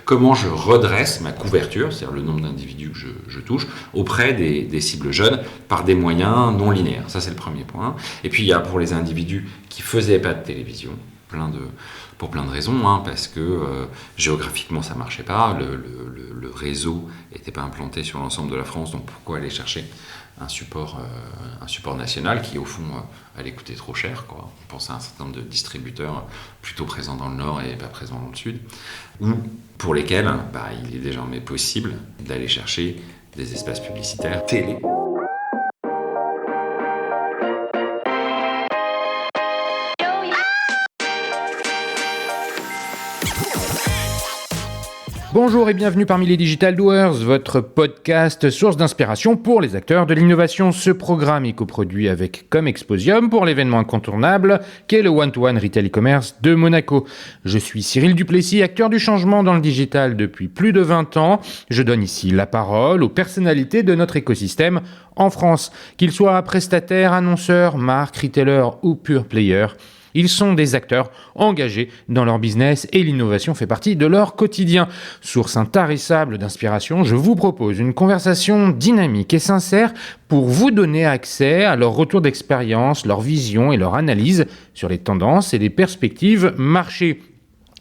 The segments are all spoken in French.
comment je redresse ma couverture, c'est-à-dire le nombre d'individus que je touche, auprès des cibles jeunes par des moyens non linéaires. Ça, c'est le premier point. Et puis, il y a pour les individus qui ne faisaient pas de télévision, pour plein de raisons, parce que géographiquement, ça ne marchait pas, le réseau n'était pas implanté sur l'ensemble de la France, donc pourquoi aller chercher un support national qui, au fond, allait coûter trop cher, quoi. On pense à un certain nombre de distributeurs plutôt présents dans le Nord et pas présents dans le Sud, ou pour lesquels il est désormais possible d'aller chercher des espaces publicitaires télé. Bonjour et bienvenue parmi les Digital Doers, votre podcast source d'inspiration pour les acteurs de l'innovation. Ce programme est coproduit avec Comexposium pour l'événement incontournable qu'est le One-to-One Retail e-commerce de Monaco. Je suis Cyril Duplessis, acteur du changement dans le digital depuis plus de 20 ans. Je donne ici la parole aux personnalités de notre écosystème en France. Qu'ils soient prestataires, annonceurs, marques, retailers ou pure players. Ils sont des acteurs engagés dans leur business et l'innovation fait partie de leur quotidien. Source intarissable d'inspiration, je vous propose une conversation dynamique et sincère pour vous donner accès à leur retour d'expérience, leur vision et leur analyse sur les tendances et les perspectives marché.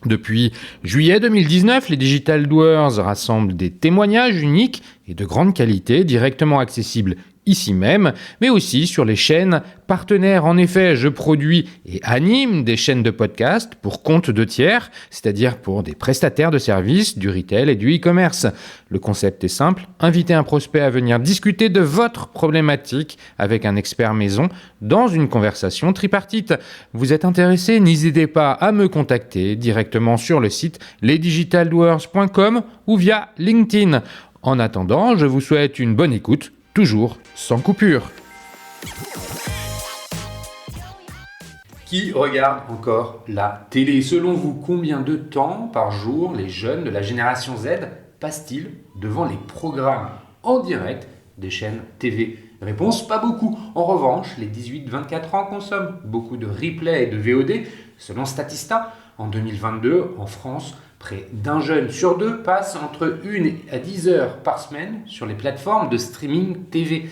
Depuis juillet 2019, les Digital Doers rassemblent des témoignages uniques et de grande qualité directement accessibles ici même, mais aussi sur les chaînes partenaires. En effet, je produis et anime des chaînes de podcast pour compte de tiers, c'est-à-dire pour des prestataires de services, du retail et du e-commerce. Le concept est simple, inviter un prospect à venir discuter de votre problématique avec un expert maison dans une conversation tripartite. Vous êtes intéressé? N'hésitez pas à me contacter directement sur le site lesdigitaldoers.com ou via LinkedIn. En attendant, je vous souhaite une bonne écoute, toujours sans coupure. Qui regarde encore la télé? Selon vous, combien de temps par jour les jeunes de la génération Z passent-ils devant les programmes en direct des chaînes TV? Réponse, pas beaucoup. En revanche, les 18-24 ans consomment beaucoup de replay et de VOD. Selon Statista, en 2022, en France, près d'un jeune sur deux passe entre 1 à 10 heures par semaine sur les plateformes de streaming TV.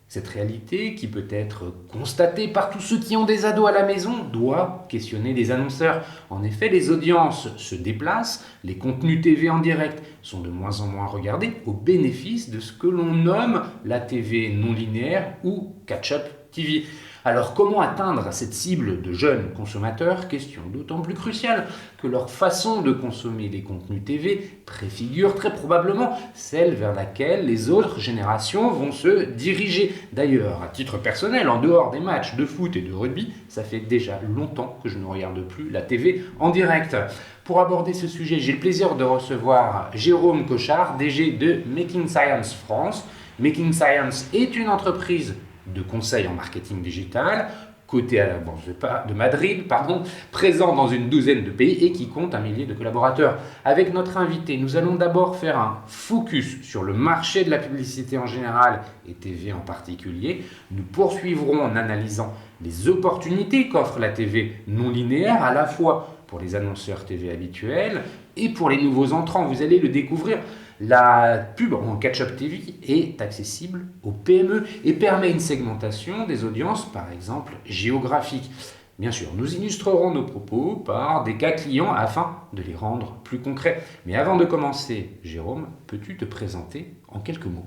Cette réalité, qui peut être constatée par tous ceux qui ont des ados à la maison, doit questionner les annonceurs. En effet, les audiences se déplacent, les contenus TV en direct sont de moins en moins regardés au bénéfice de ce que l'on nomme la TV non linéaire ou catch-up TV. Alors comment atteindre cette cible de jeunes consommateurs? Question d'autant plus cruciale que leur façon de consommer les contenus TV préfigure très probablement celle vers laquelle les autres générations vont se diriger. D'ailleurs, à titre personnel, en dehors des matchs de foot et de rugby, ça fait déjà longtemps que je ne regarde plus la TV en direct. Pour aborder ce sujet, j'ai le plaisir de recevoir Jérôme Cochard, DG de Making Science France. Making Science est une entreprise de conseil en marketing digital, coté à la Bourse de Madrid, présent dans une douzaine de pays et qui compte 1 millier de collaborateurs. Avec notre invité, nous allons d'abord faire un focus sur le marché de la publicité en général et TV en particulier. Nous poursuivrons en analysant les opportunités qu'offre la TV non linéaire, à la fois pour les annonceurs TV habituels et pour les nouveaux entrants. Vous allez le découvrir. La pub en catch-up TV est accessible aux PME et permet une segmentation des audiences, par exemple géographique. Bien sûr, nous illustrerons nos propos par des cas clients afin de les rendre plus concrets. Mais avant de commencer, Jérôme, peux-tu te présenter en quelques mots ?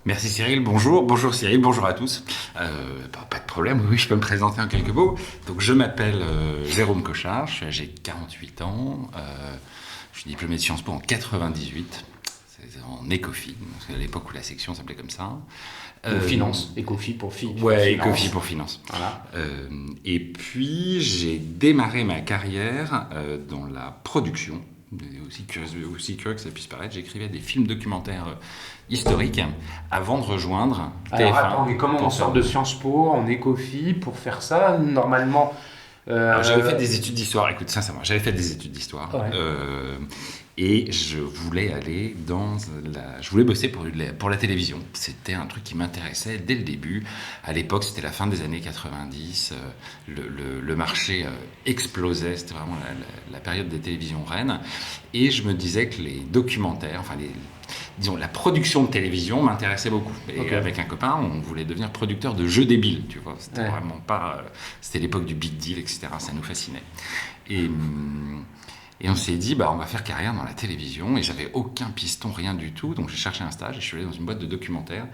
Merci Cyril, bonjour Cyril, bonjour à tous. Pas de problème, oui, je peux me présenter en quelques mots. Donc je m'appelle Jérôme Cochard, j'ai 48 ans. Je suis diplômé de Sciences Po en 98, c'est en Ecofi, à l'époque où la section s'appelait comme ça. Finance, Ecofi pour finance. Ouais, Ecofi pour finance. Voilà. Et puis j'ai démarré ma carrière dans la production, aussi curieux que ça puisse paraître. J'écrivais des films documentaires historiques avant de rejoindre TF1. Alors attends, mais comment on sort de Sciences Po en Ecofi pour faire ça normalement? Alors, j'avais fait des études d'histoire, écoute, sincèrement, j'avais fait des études d'histoire. Ouais. Et je voulais aller je voulais bosser pour la télévision. C'était un truc qui m'intéressait dès le début. À l'époque, c'était la fin des années 90. Le marché explosait. C'était vraiment la période des télévisions reines. Et je me disais que les documentaires, disons, la production de télévision m'intéressait beaucoup. Et Ok. avec un copain, on voulait devenir producteur de jeux débiles, tu vois. C'était Ouais. vraiment pas... C'était l'époque du big deal, etc. Ça nous fascinait. Et on s'est dit, on va faire carrière dans la télévision. Et j'avais aucun piston, rien du tout. Donc j'ai cherché un stage et je suis allé dans une boîte de documentaires.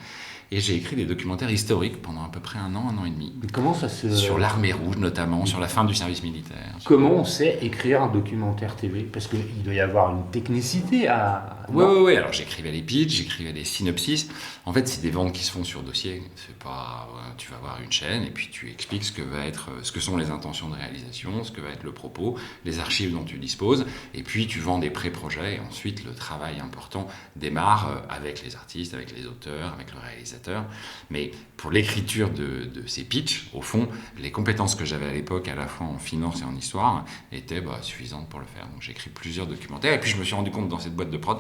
Et j'ai écrit des documentaires historiques pendant à peu près un an et demi. Mais comment ça se... Sur l'armée rouge notamment, sur la fin du service militaire. Comment on sait écrire un documentaire TV? Parce qu'il doit y avoir une technicité à... Oui. Alors j'écrivais les pitchs, j'écrivais les synopsis. En fait, c'est des ventes qui se font sur dossier. C'est pas, tu vas voir une chaîne et puis tu expliques ce que sont les intentions de réalisation, ce que va être le propos, les archives dont tu disposes. Et puis tu vends des pré-projets. Et ensuite, le travail important démarre avec les artistes, avec les auteurs, avec le réalisateur. Mais pour l'écriture de ces pitchs, au fond, les compétences que j'avais à l'époque, à la fois en finance et en histoire, étaient suffisantes pour le faire. Donc j'ai écrit plusieurs documentaires. Et puis je me suis rendu compte dans cette boîte de prod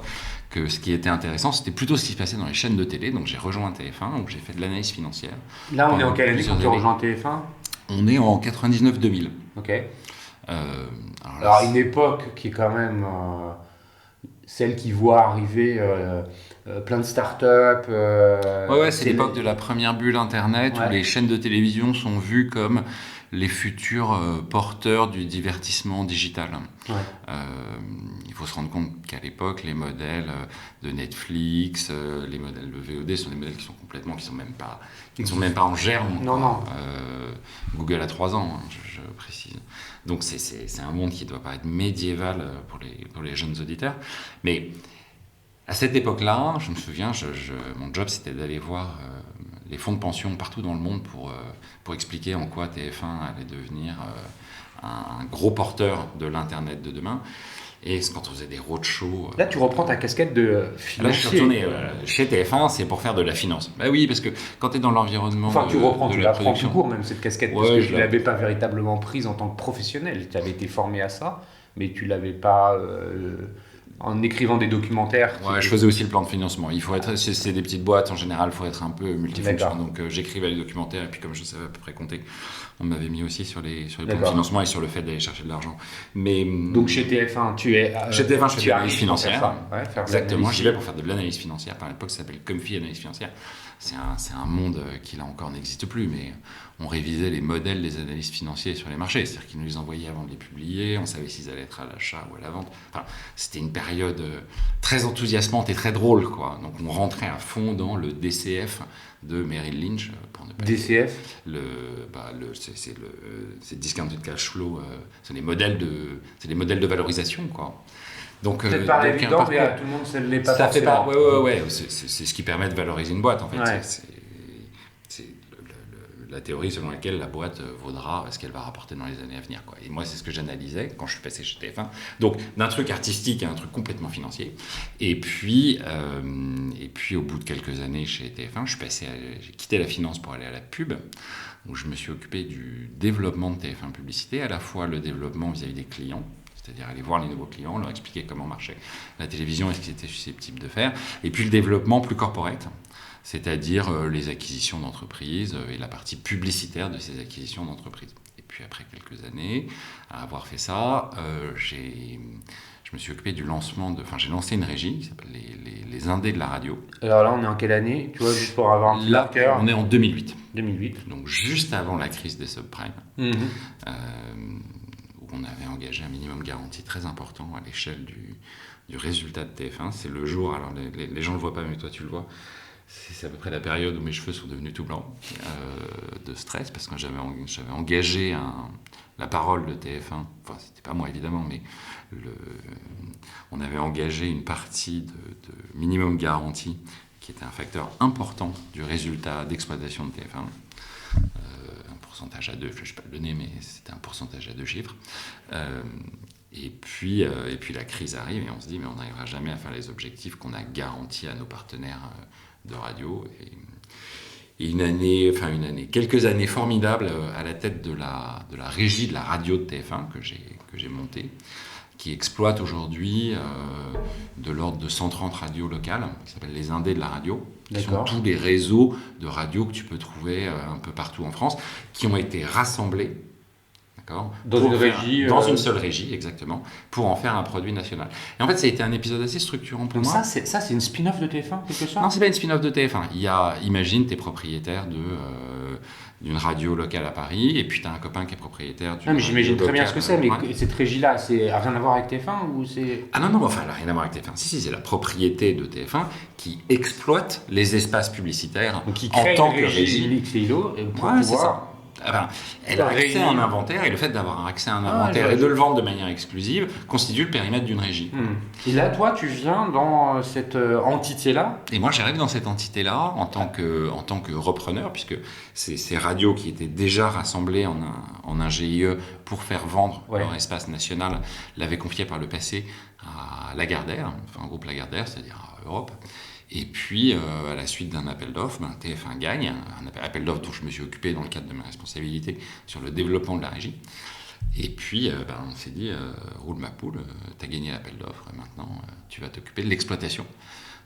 que ce qui était intéressant, c'était plutôt ce qui se passait dans les chaînes de télé. Donc j'ai rejoint TF1, où j'ai fait de l'analyse financière. Là, on est en quelle année Plusieurs quand tu années. rejoins TF1? On est en 99-2000. Ok. Alors Alors, une époque qui est quand même celle qui voit arriver plein de startups. Ouais, c'est l'époque de la première bulle Internet Ouais. où les chaînes de télévision sont vues comme les futurs porteurs du divertissement digital. Ouais. Il faut se rendre compte qu'à l'époque, les modèles de Netflix, les modèles de VOD sont des modèles qui ne sont même pas en germe. Non, quoi. non. Google a 3 ans, hein, je précise. Donc c'est un monde qui doit paraître médiéval pour les jeunes auditeurs. Mais à cette époque-là, je me souviens, mon job c'était d'aller voir les fonds de pension partout dans le monde pour expliquer en quoi TF1 allait devenir un gros porteur de l'Internet de demain. Et quand on faisait des roadshows... Là, tu reprends ta casquette de Là, je suis financier. retourné chez TF1, c'est pour faire de la finance. Bah oui, parce que quand tu es dans l'environnement Enfin, tu reprends, de tu la la prends tout production... court, même cette casquette, Ouais, parce que je tu ne l'avais pas véritablement prise en tant que professionnel. Tu avais été formé à ça, mais tu ne l'avais pas en écrivant des documentaires. Ouais, je faisais aussi le plan de financement. C'est des petites boîtes en général, il faut être un peu multifonction. D'accord. Donc j'écrivais les documentaires et puis comme je savais à peu près compter, on m'avait mis aussi sur les plans de D'accord. financement et sur le fait d'aller chercher de l'argent. Mais Donc chez TF1, tu es. chez TF1, je fais de tu l'analyse arrives pour financière. faire ça. Ouais, faire de Exactement, l'analyse. j'y vais pour faire de l'analyse financière. Par l'époque, ça s'appelle Comfy Analyse Financière. C'est un monde qui là encore n'existe plus, mais on révisait les modèles des analystes financiers sur les marchés. C'est-à-dire qu'ils nous les envoyaient avant de les publier, on savait s'ils allaient être à l'achat ou à la vente. Enfin, c'était une période très enthousiasmante et très drôle, quoi. Donc on rentrait à fond dans le DCF de Merrill Lynch, pour ne pas DCF. c'est Discounted Cash Flow, c'est les modèles de valorisation, quoi. Donc, Peut-être pas donc, évident, mais parcours- tout le monde ne l'est pas ça fait forcément. pas. Ouais. C'est ce qui permet de valoriser une boîte, en fait. Ouais. C'est la théorie selon laquelle la boîte vaudra ce qu'elle va rapporter dans les années à venir, quoi. Et moi, c'est ce que j'analysais quand je suis passé chez TF1. Donc, d'un truc artistique à un truc complètement financier. Et puis, au bout de quelques années chez TF1, j'ai quitté la finance pour aller à la pub, où je me suis occupé du développement de TF1 Publicité, à la fois le développement vis-à-vis des clients, c'est-à-dire aller voir les nouveaux clients, leur expliquer comment marchait la télévision et ce qu'ils étaient susceptibles de faire, et puis le développement plus corporate, c'est-à-dire les acquisitions d'entreprises et la partie publicitaire de ces acquisitions d'entreprises. Et puis après quelques années, à avoir fait ça, je me suis occupé du lancement j'ai lancé une régie qui s'appelle les Indés de la radio. Alors là, on est en quelle année? Tu vois, juste pour avoir un petit Là, marqueur. on est en 2008, 2008. donc juste avant la crise des subprimes. Mhm. Où on avait engagé un minimum garanti très important à l'échelle du résultat de TF1. C'est le jour, alors les gens ne le voient pas, mais toi tu le vois, c'est à peu près la période où mes cheveux sont devenus tout blancs, de stress, parce que j'avais engagé la parole de TF1, enfin c'était pas moi évidemment, mais on avait engagé une partie de minimum garanti, qui était un facteur important du résultat d'exploitation de TF1. Un pourcentage à 2, je ne vais pas le donner, mais c'était un pourcentage à 2 chiffres. Et puis la crise arrive et on se dit mais on n'arrivera jamais à faire les objectifs qu'on a garantis à nos partenaires de radio. Et quelques années formidables à la tête de la régie de la radio de TF1 que j'ai montée, qui exploite aujourd'hui de l'ordre de 130 radios locales, qui s'appellent les Indés de la radio, qui sont D'accord. tous les réseaux de radios que tu peux trouver un peu partout en France, qui ont été rassemblés. D'accord. Dans une régie, Dans une seule régie, exactement, pour en faire un produit national. Et en fait, ça a été un épisode assez structurant pour Donc moi. ça, c'est une spin-off de TF1, quelque chose? Non, c'est pas une spin-off de TF1. Imagine, t'es propriétaire d'une radio locale à Paris, et puis t'as un copain qui est propriétaire d'une Non, mais j'imagine radio très bien ce locale, que c'est, mais ouais. cette régie-là, c'est a rien à voir avec TF1 ou c'est... Ah non, enfin, elle n'a rien à voir avec TF1. Si, c'est la propriété de TF1 qui exploite les espaces publicitaires Donc qui en crée tant une que régie régie. Unix et ILO pour Ouais, c'est pouvoir... ça. Enfin, elle a accès à un inventaire, et le fait d'avoir accès à un inventaire je et de vois. le vendre de manière exclusive constitue le périmètre d'une régie. Et là, toi, tu viens dans cette entité-là. Et moi, j'arrive dans cette entité-là en tant que repreneur, puisque ces radios qui étaient déjà rassemblées en un GIE pour faire vendre leur espace national l'avaient confié par le passé à Lagardère, enfin au groupe Lagardère, c'est-à-dire à Europe. Et puis, à la suite d'un appel d'offres, TF1 gagne, un appel d'offres dont je me suis occupé dans le cadre de mes responsabilités sur le développement de la régie. Et puis, on s'est dit, roule ma poule, tu as gagné l'appel d'offres, maintenant tu vas t'occuper de l'exploitation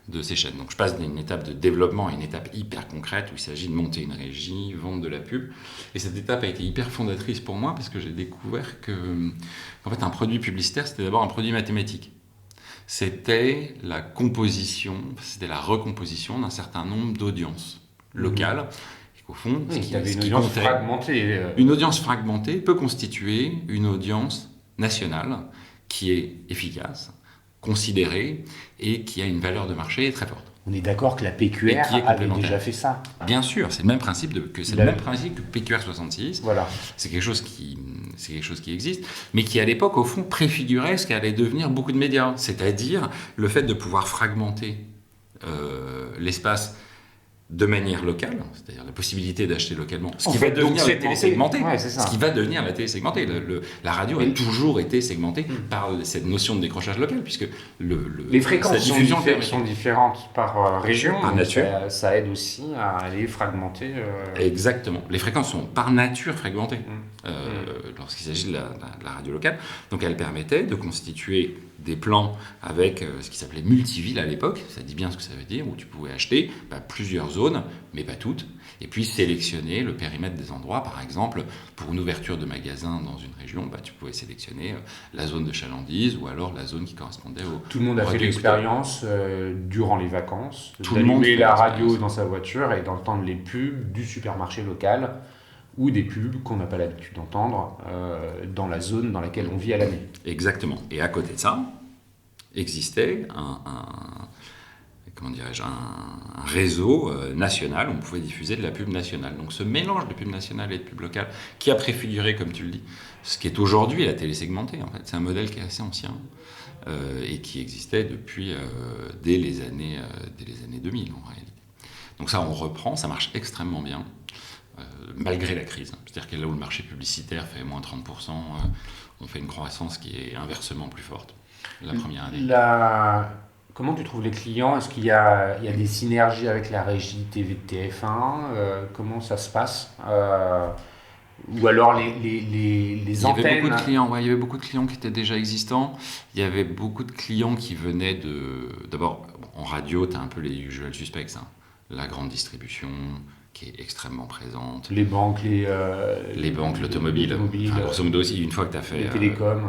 de ces chaînes. Donc je passe d'une étape de développement à une étape hyper concrète où il s'agit de monter une régie, vendre de la pub. Et cette étape a été hyper fondatrice pour moi parce que j'ai découvert qu'en fait un produit publicitaire, c'était d'abord un produit mathématique. C'était la recomposition d'un certain nombre d'audiences locales. Et qu'au fond, une audience fragmentée peut constituer une audience nationale qui est efficace, considérée et qui a une valeur de marché très forte. On est d'accord que la PQR avait déjà fait ça. Bien sûr, c'est le même principe que PQR 66. Voilà. C'est quelque chose qui existe, mais qui à l'époque, au fond, préfigurait ce qu'allait devenir beaucoup de médias. C'est-à-dire le fait de pouvoir fragmenter l'espace de manière locale, c'est-à-dire la possibilité d'acheter localement, ce qui va devenir la télé segmentée. Ouais, c'est ça. Ce qui va devenir la télé segmentée. La radio a toujours été segmentée par cette notion de décrochage local, puisque les fréquences sont différentes par région, par nature. Ça aide aussi à aller fragmenter. Exactement. Les fréquences sont par nature fragmentées lorsqu'il s'agit de la radio locale. Donc elle permettait de constituer des plans avec ce qui s'appelait multiville à l'époque, ça dit bien ce que ça veut dire, où tu pouvais acheter plusieurs zones, mais pas toutes, et puis sélectionner le périmètre des endroits. Par exemple, pour une ouverture de magasin dans une région, tu pouvais sélectionner la zone de chalandise ou alors la zone qui correspondait au... Tout le monde a fait l'expérience durant les vacances, d'allumer la radio dans sa voiture et d'entendre les pubs du supermarché local ou des pubs qu'on n'a pas l'habitude d'entendre dans la zone dans laquelle on vit à l'année. Exactement. Et à côté de ça, existait un réseau national où on pouvait diffuser de la pub nationale. Donc ce mélange de pub nationale et de pub locale qui a préfiguré, comme tu le dis, ce qui est aujourd'hui la télé segmentée, en fait. C'est un modèle qui est assez ancien et qui existait depuis dès les années 2000 en réalité. Donc ça, on reprend, ça marche extrêmement bien. Malgré la crise. C'est-à-dire que là où le marché publicitaire fait moins 30%, on fait une croissance qui est inversement plus forte la première année. Comment tu trouves les clients? Est-ce qu'il y a des synergies avec la régie TV de TF1? Comment ça se passe? Ou alors les antennes? Il y avait beaucoup de clients qui étaient déjà existants. Il y avait beaucoup de clients qui venaient d'abord, en radio, tu as un peu les usual suspects. La grande distribution, qui est extrêmement présente. Les banques, l'automobile. Grosso modo aussi, une fois que tu as fait... Les télécoms.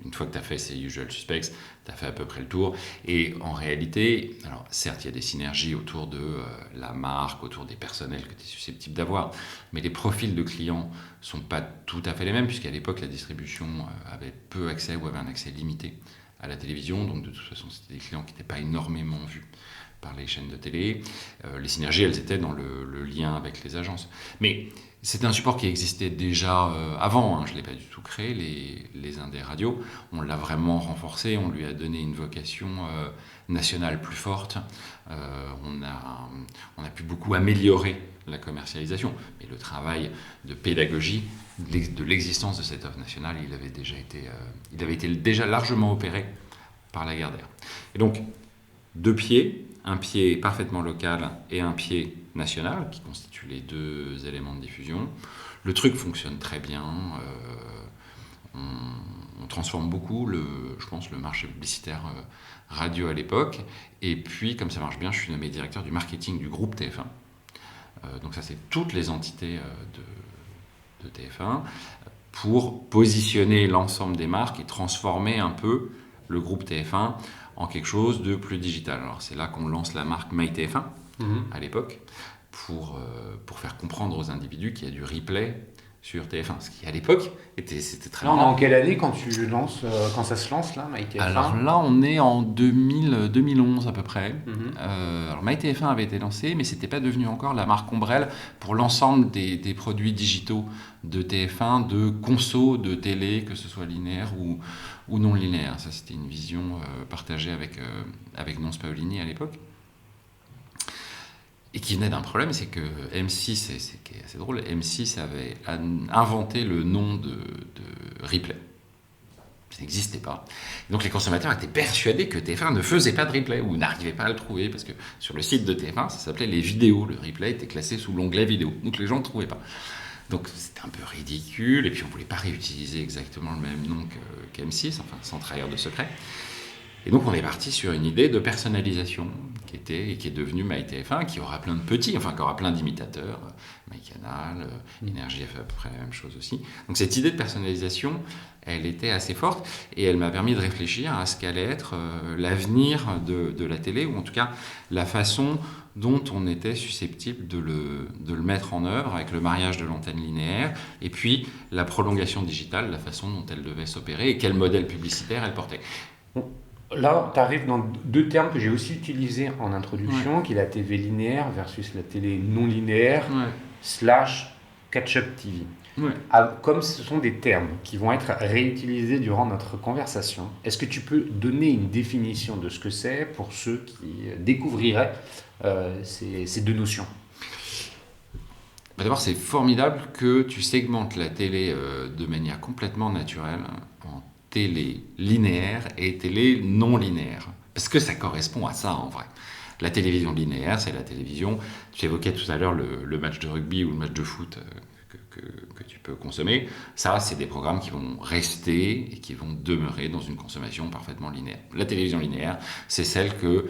Une fois que tu as fait ces usual suspects, tu as fait à peu près le tour. Et en réalité, alors certes, il y a des synergies autour de la marque, autour des personnels que tu es susceptible d'avoir, mais les profils de clients ne sont pas tout à fait les mêmes, puisqu'à l'époque, la distribution avait peu accès ou avait un accès limité à la télévision. Donc de toute façon, c'était des clients qui n'étaient pas énormément vus par les chaînes de télé. Les synergies, elles étaient dans le lien avec les agences. Mais c'était un support qui existait déjà avant, je ne l'ai pas du tout créé, les Indés radios. On l'a vraiment renforcé, on lui a donné une vocation nationale plus forte. On a pu beaucoup améliorer la commercialisation. Mais le travail de pédagogie de l'existence de cette offre nationale, il avait été déjà largement opéré par Lagardère. Et donc, deux pieds, un pied parfaitement local et un pied national, qui constituent les deux éléments de diffusion. Le truc fonctionne très bien. on transforme beaucoup, je pense, le marché publicitaire radio à l'époque. Et puis, comme ça marche bien, je suis nommé directeur du marketing du groupe TF1. Donc ça, c'est toutes les entités de TF1 pour positionner l'ensemble des marques et transformer un peu le groupe TF1 en quelque chose de plus digital. Alors c'est là qu'on lance la marque MyTF1 à l'époque pour faire comprendre aux individus qu'il y a du replay sur TF1, ce qui à l'époque c'était très Non, marrant. en quelle année quand ça se lance là, MyTF1? Alors là, on est en 2011 à peu près. Alors MyTF1 avait été lancé, mais c'était pas devenu encore la marque ombrelle pour l'ensemble des produits digitaux de TF1, de conso, de télé, que ce soit linéaire ou non linéaire. Ça, c'était une vision partagée avec Nonce Paolini à l'époque. Et qui venait d'un problème, c'est que M6, c'est assez drôle, M6 avait inventé le nom de replay. Ça n'existait pas. Donc les consommateurs étaient persuadés que TF1 ne faisait pas de replay ou n'arrivait pas à le trouver parce que sur le site de TF1, ça s'appelait les vidéos. Le replay était classé sous l'onglet vidéo. Donc les gens ne trouvaient pas. Donc c'était un peu ridicule et puis on ne voulait pas réutiliser exactement le même nom qu'M6, enfin sans trahir de secret. Et donc on est parti sur une idée de personnalisation qui est devenue MyTF1, qui aura plein de petits, enfin qui aura plein d'imitateurs, MyCanal, Énergie a fait à peu près la même chose aussi. Donc cette idée de personnalisation, elle était assez forte et elle m'a permis de réfléchir à ce qu'allait être l'avenir de la télé, ou en tout cas la façon dont on était susceptible de le mettre en œuvre avec le mariage de l'antenne linéaire et puis la prolongation digitale, la façon dont elle devait s'opérer et quel modèle publicitaire elle portait. Là, tu arrives dans deux termes que j'ai aussi utilisés en introduction, qui est la TV linéaire versus la télé non linéaire, / catch-up TV. Comme ce sont des termes qui vont être réutilisés durant notre conversation, est-ce que tu peux donner une définition de ce que c'est pour ceux qui découvriraient ces deux notions? D'abord, c'est formidable que tu segmentes la télé de manière complètement naturelle en télé linéaire et télé non linéaire. Parce que ça correspond à ça en vrai. La télévision linéaire, c'est la télévision. Tu évoquais tout à l'heure le match de rugby ou le match de foot que tu peux consommer. Ça, c'est des programmes qui vont rester et qui vont demeurer dans une consommation parfaitement linéaire. La télévision linéaire, c'est celle que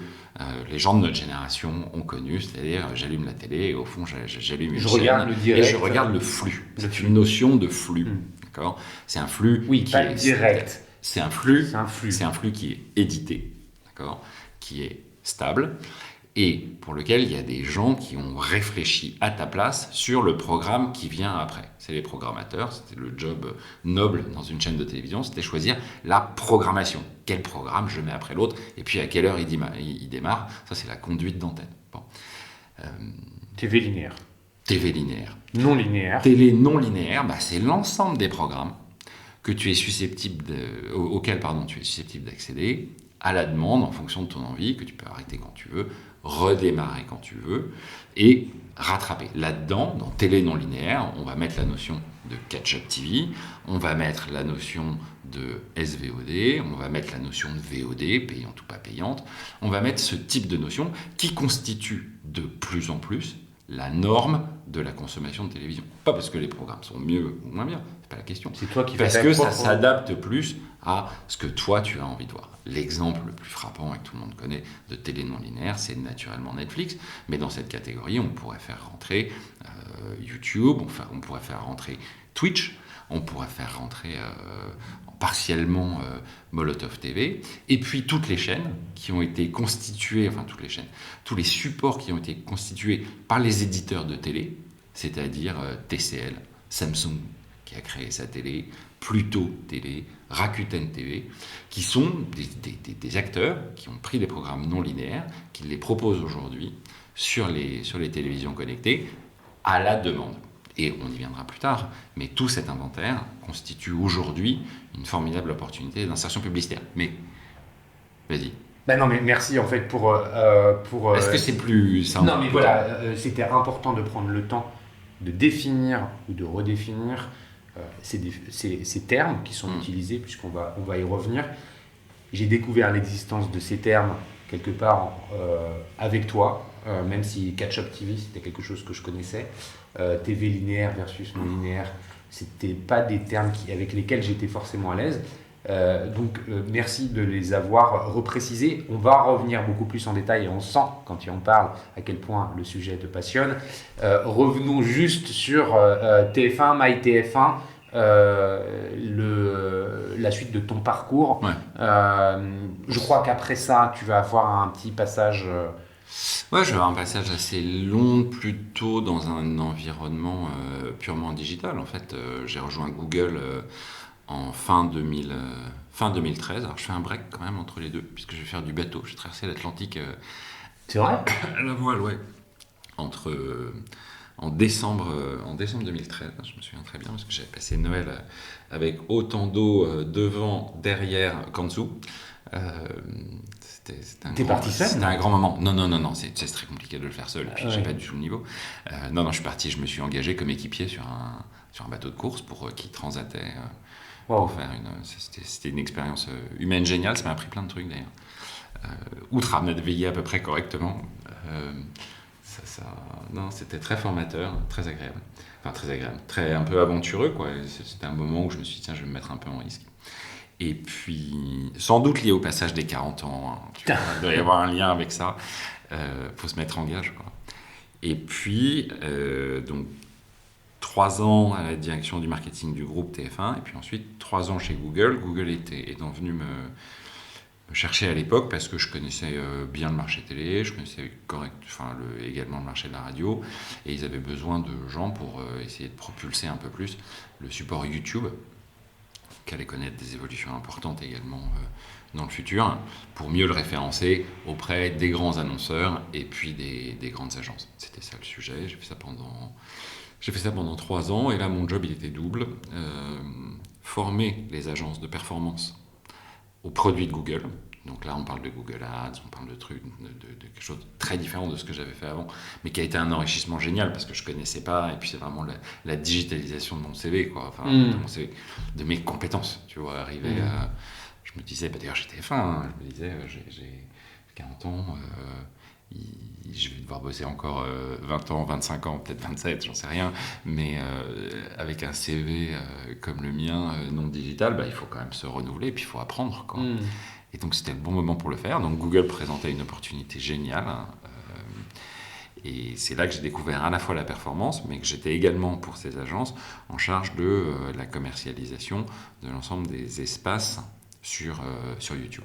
les gens de notre génération ont connue, c'est-à-dire j'allume la télé et au fond j'allume une chaîne et je regarde le flux. C'est une notion de flux. D'accord ? C'est un flux qui est direct. C'est un flux qui est édité, d'accord ? Qui est stable et pour lequel il y a des gens qui ont réfléchi à ta place sur le programme qui vient après. C'est les programmateurs, c'était le job noble dans une chaîne de télévision, c'était choisir la programmation. Quel programme je mets après l'autre et puis à quelle heure il démarre. Ça, c'est la conduite d'antenne. Bon. TV linéaire. TV linéaire. Non linéaire. Télé non linéaire, c'est l'ensemble des programmes que tu es auxquels tu es susceptible d'accéder à la demande en fonction de ton envie, que tu peux arrêter quand tu veux, redémarrer quand tu veux et rattraper. Là-dedans, dans télé non linéaire, on va mettre la notion de catch-up TV, on va mettre la notion de SVOD, on va mettre la notion de VOD, payante ou pas payante, on va mettre ce type de notion qui constitue de plus en plus la norme de la consommation de télévision. Pas parce que les programmes sont mieux ou moins bien, c'est pas la question. C'est toi qui parce que ça s'adapte plus à ce que toi tu as envie de voir. L'exemple le plus frappant et que tout le monde connaît de télé non linéaire, c'est naturellement Netflix, mais dans cette catégorie, on pourrait faire rentrer YouTube, on pourrait faire rentrer Twitch, on pourrait faire rentrer partiellement Molotov TV, et puis toutes les chaînes qui ont été constituées, tous les supports qui ont été constitués par les éditeurs de télé, c'est-à-dire TCL, Samsung qui a créé sa télé, Pluto TV, Rakuten TV, qui sont des acteurs qui ont pris des programmes non linéaires, qui les proposent aujourd'hui sur les télévisions connectées à la demande. Et on y viendra plus tard, mais tout cet inventaire constitue aujourd'hui une formidable opportunité d'insertion publicitaire. Mais, vas-y. Non, mais merci en fait pour Est-ce que c'est plus simple? Non, mais voilà, c'était important de prendre le temps de définir ou de redéfinir ces termes qui sont utilisés, puisqu'on va y revenir. J'ai découvert l'existence de ces termes quelque part avec toi, même si Catch-up TV, c'était quelque chose que je connaissais. TV linéaire versus non linéaire, c'était pas des termes avec lesquels j'étais forcément à l'aise. Merci de les avoir reprécisés. On va revenir beaucoup plus en détail et on sent, quand tu en parles, à quel point le sujet te passionne. Revenons juste sur TF1, MyTF1, la suite de ton parcours. Ouais. Je crois qu'après ça, tu vas avoir un petit passage... Ouais, je vais avoir un passage assez long, plutôt dans un environnement purement digital. En fait, j'ai rejoint Google en fin 2013. Alors, je fais un break quand même entre les deux, puisque je vais faire du bateau. J'ai traversé l'Atlantique C'est vrai? à la voile, ouais. En décembre 2013, je me souviens très bien, parce que j'avais passé Noël avec autant d'eau devant, derrière qu'en dessous. T'es parti seul? C'était un grand moment. Non, c'est très compliqué de le faire seul, et puis Ouais. j'ai pas du tout le niveau. Non, je suis parti, je me suis engagé comme équipier sur un bateau de course pour qui transatait. Wow. Pour faire c'était une expérience humaine géniale, ça m'a appris plein de trucs d'ailleurs. Outre à naviguer à peu près correctement, non, c'était très formateur, très agréable. Enfin, très agréable, un peu aventureux, quoi. C'était un moment où je me suis dit, tiens, je vais me mettre un peu en risque. Et puis, sans doute lié au passage des 40 ans, hein, tu vois, il doit y avoir un lien avec ça. Faut se mettre en gage, quoi. Et puis, donc, 3 ans à la direction du marketing du groupe TF1, et puis ensuite 3 ans chez Google. Google étant venu me chercher à l'époque parce que je connaissais bien le marché télé, je connaissais également le marché de la radio, et ils avaient besoin de gens pour essayer de propulser un peu plus le support YouTube, qui allait connaître des évolutions importantes également dans le futur, pour mieux le référencer auprès des grands annonceurs et puis des grandes agences. C'était ça le sujet. J'ai fait ça pendant 3 ans, et là mon job il était double. Former les agences de performance aux produits de Google. Donc là, on parle de Google Ads, on parle de trucs, de quelque chose de très différent de ce que j'avais fait avant, mais qui a été un enrichissement génial parce que je connaissais pas, et puis c'est vraiment la digitalisation de mon CV, quoi. Enfin, de mon CV, de mes compétences, tu vois, arriver à... Je me disais, d'ailleurs j'étais F1, hein, je me disais, j'ai 40 ans, je vais devoir bosser encore 20 ans, 25 ans, peut-être 27, j'en sais rien, mais avec un CV comme le mien, non digital, il faut quand même se renouveler, et puis il faut apprendre, quoi. Et donc c'était le bon moment pour le faire. Donc Google présentait une opportunité géniale, hein, et c'est là que j'ai découvert à la fois la performance, mais que j'étais également pour ces agences en charge de la commercialisation de l'ensemble des espaces sur YouTube.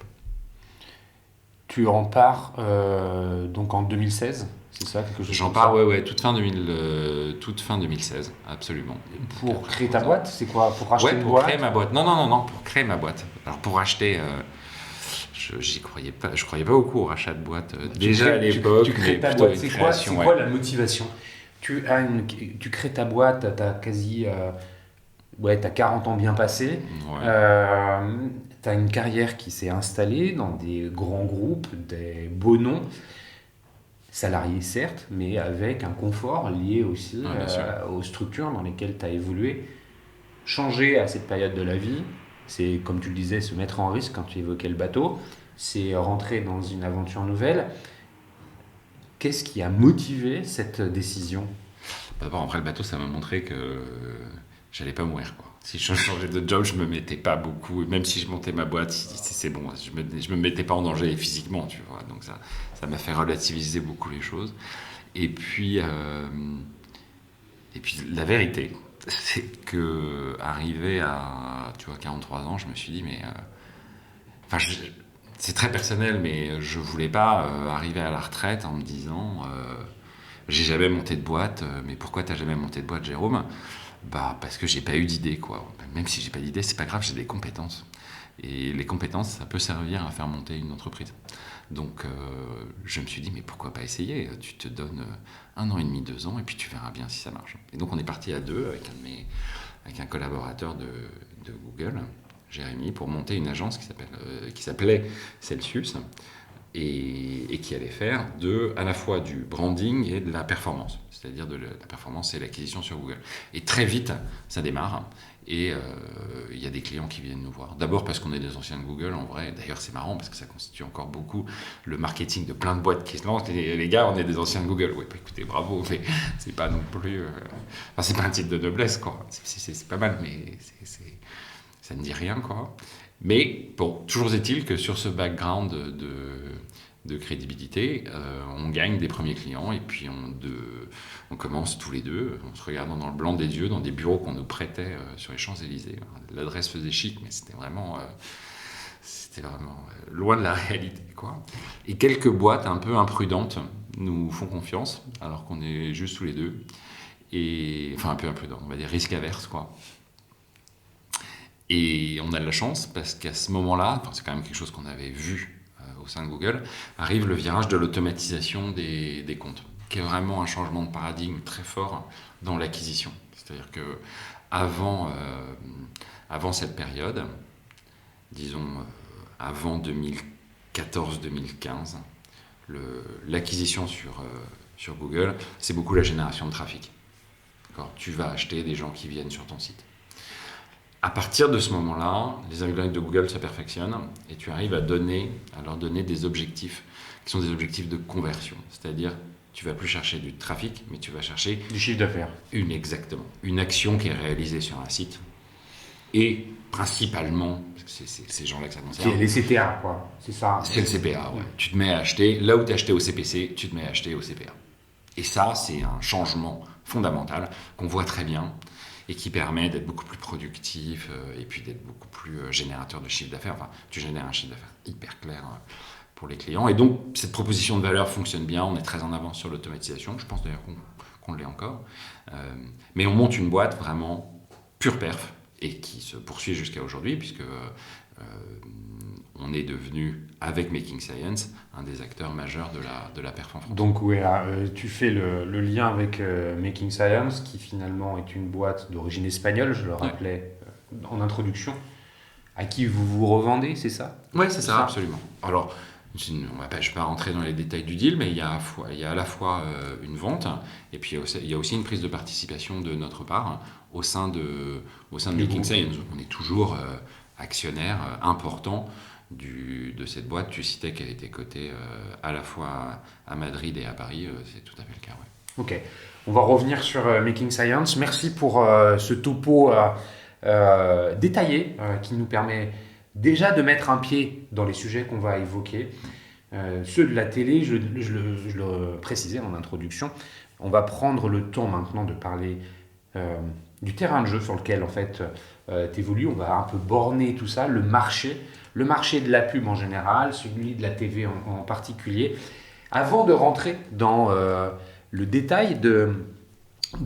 Tu en pars donc en 2016, c'est ça, quelque chose J'en comme pars, ça? ouais, toute fin 2016, absolument. Pour créer ta boîte, c'est quoi? Pour racheter Ouais, une pour boîte? créer ma boîte. Non, pour créer ma boîte. Alors pour acheter, j'y croyais pas. Je croyais pas beaucoup au rachat de boîte. Déjà à l'époque, tu crées mais ta plutôt boîte. une C'est création. quoi la motivation? Tu crées ta boîte, t'as quasi... t'as 40 ans bien passés. Ouais. T'as une carrière qui s'est installée dans des grands groupes, des beaux noms. Salarié certes, mais avec un confort lié aussi Ouais, bien sûr. aux structures dans lesquelles tu as évolué. Changer à cette période de la vie, c'est comme tu le disais, se mettre en risque quand tu évoquais le bateau, c'est rentrer dans une aventure nouvelle. Qu'est-ce qui a motivé cette décision? D'abord, après le bateau, ça m'a montré que j'allais pas mourir, quoi. Si je changeais de job, je me mettais pas beaucoup. Même si je montais ma boîte, c'est bon, je me mettais pas en danger physiquement, tu vois. Donc ça m'a fait relativiser beaucoup les choses. Et puis la vérité, c'est que arrivé à, tu vois, 43 ans, je me suis dit, mais c'est très personnel, mais je voulais pas arriver à la retraite en me disant, j'ai jamais monté de boîte. Mais pourquoi t'as jamais monté de boîte, Jérôme? Parce que j'ai pas eu d'idée, quoi. Même si j'ai pas d'idée, c'est pas grave, j'ai des compétences. Et les compétences, ça peut servir à faire monter une entreprise. Donc, je me suis dit, mais pourquoi pas essayer? Tu te donnes 1 an et demi, 2 ans, et puis tu verras bien si ça marche. Et donc, on est parti à 2 avec un collaborateur de Google, Jérémy, pour monter une agence qui s'appelait Celsius, et qui allait faire à la fois du branding et de la performance, c'est-à-dire de la performance et l'acquisition sur Google. Et très vite, ça démarre, et il y a des clients qui viennent nous voir. D'abord parce qu'on est des anciens de Google, en vrai. D'ailleurs, c'est marrant parce que ça constitue encore beaucoup le marketing de plein de boîtes qui se lancent. Les gars, on est des anciens de Google. Ouais, écoutez, bravo, mais c'est pas non plus... c'est pas un titre de noblesse, quoi. C'est pas mal, mais ça ne dit rien, quoi. Mais bon, toujours est-il que sur ce background de crédibilité, on gagne des premiers clients et puis on commence tous les deux, en se regardant dans le blanc des yeux, dans des bureaux qu'on nous prêtait sur les Champs-Élysées. L'adresse faisait chic, mais c'était vraiment loin de la réalité, quoi. Et quelques boîtes un peu imprudentes nous font confiance, alors qu'on est juste tous les deux. Enfin, un peu imprudent, on va dire risque averse, quoi. Et on a de la chance parce qu'à ce moment-là, c'est quand même quelque chose qu'on avait vu au sein de Google, arrive le virage de l'automatisation des comptes, qui est vraiment un changement de paradigme très fort dans l'acquisition. C'est-à-dire que avant cette période, disons avant 2014-2015, l'acquisition sur Google, c'est beaucoup la génération de trafic. Tu vas acheter des gens qui viennent sur ton site. À partir de ce moment-là, les algorithmes de Google se perfectionnent et tu arrives à leur donner des objectifs qui sont des objectifs de conversion. C'est-à-dire, tu ne vas plus chercher du trafic, mais tu vas chercher du chiffre d'affaires. Exactement. Une action qui est réalisée sur un site. Et principalement, parce que c'est ces gens-là que ça concerne. C'est les CTA, quoi. C'est ça. C'est le CPA, ouais. Tu te mets à acheter, là où tu as acheté au CPC, tu te mets à acheter au CPA. Et ça, c'est un changement fondamental qu'on voit très bien et qui permet d'être beaucoup plus productif et puis d'être beaucoup plus générateur de chiffre d'affaires. Enfin, tu génères un chiffre d'affaires hyper clair pour les clients. Et donc, cette proposition de valeur fonctionne bien. On est très en avance sur l'automatisation. Je pense d'ailleurs qu'on l'est encore. Mais on monte une boîte vraiment pure perf et qui se poursuit jusqu'à aujourd'hui puisque on est devenu, avec Making Science, un des acteurs majeurs de la perf en France. Donc oui, tu fais le lien avec Making Science, qui finalement est une boîte d'origine espagnole, je le rappelais en introduction, à qui vous vous revendez, c'est ça ? Oui, c'est ça, absolument. Alors, je ne vais pas rentrer dans les détails du deal, mais il y a à la fois une vente, et puis il y a aussi une prise de participation de notre part au sein de Making Science. On est toujours actionnaire important de cette boîte. Tu citais qu'elle était cotée à la fois à Madrid et à Paris, c'est tout à fait le cas. Ouais. Ok, on va revenir sur Making Science. Merci pour ce topo détaillé qui nous permet déjà de mettre un pied dans les sujets qu'on va évoquer. Ceux de la télé, je le précisais en introduction, on va prendre le temps maintenant de parler du terrain de jeu sur lequel en fait tu évolues. On va un peu borner tout ça, le marché de la pub en général, celui de la TV en particulier. Avant de rentrer dans le détail de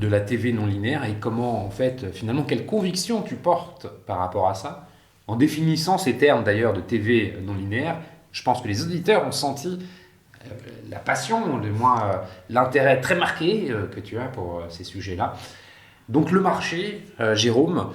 la TV non linéaire et comment en fait finalement quelles convictions tu portes par rapport à ça, en définissant ces termes d'ailleurs de TV non linéaire, je pense que les auditeurs ont senti la passion, du moins l'intérêt très marqué que tu as pour ces sujets-là. Donc le marché, Jérôme,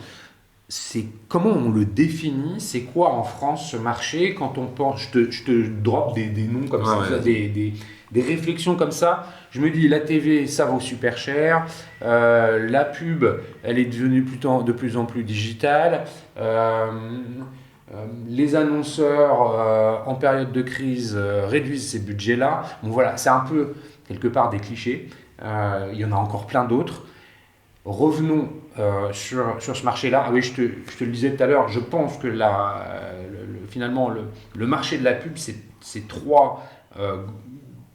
c'est comment on le définit, c'est quoi en France ce marché quand on pense, je te drop des noms comme ça, des réflexions comme ça, je me dis la TV ça vaut super cher, la pub elle est devenue de plus en plus digitale, les annonceurs en période de crise réduisent ces budgets-là. Bon voilà, c'est un peu quelque part des clichés, il y en a encore plein d'autres. Revenons sur ce marché-là. Ah oui, je te le disais tout à l'heure, je pense que finalement le marché de la pub, c'est trois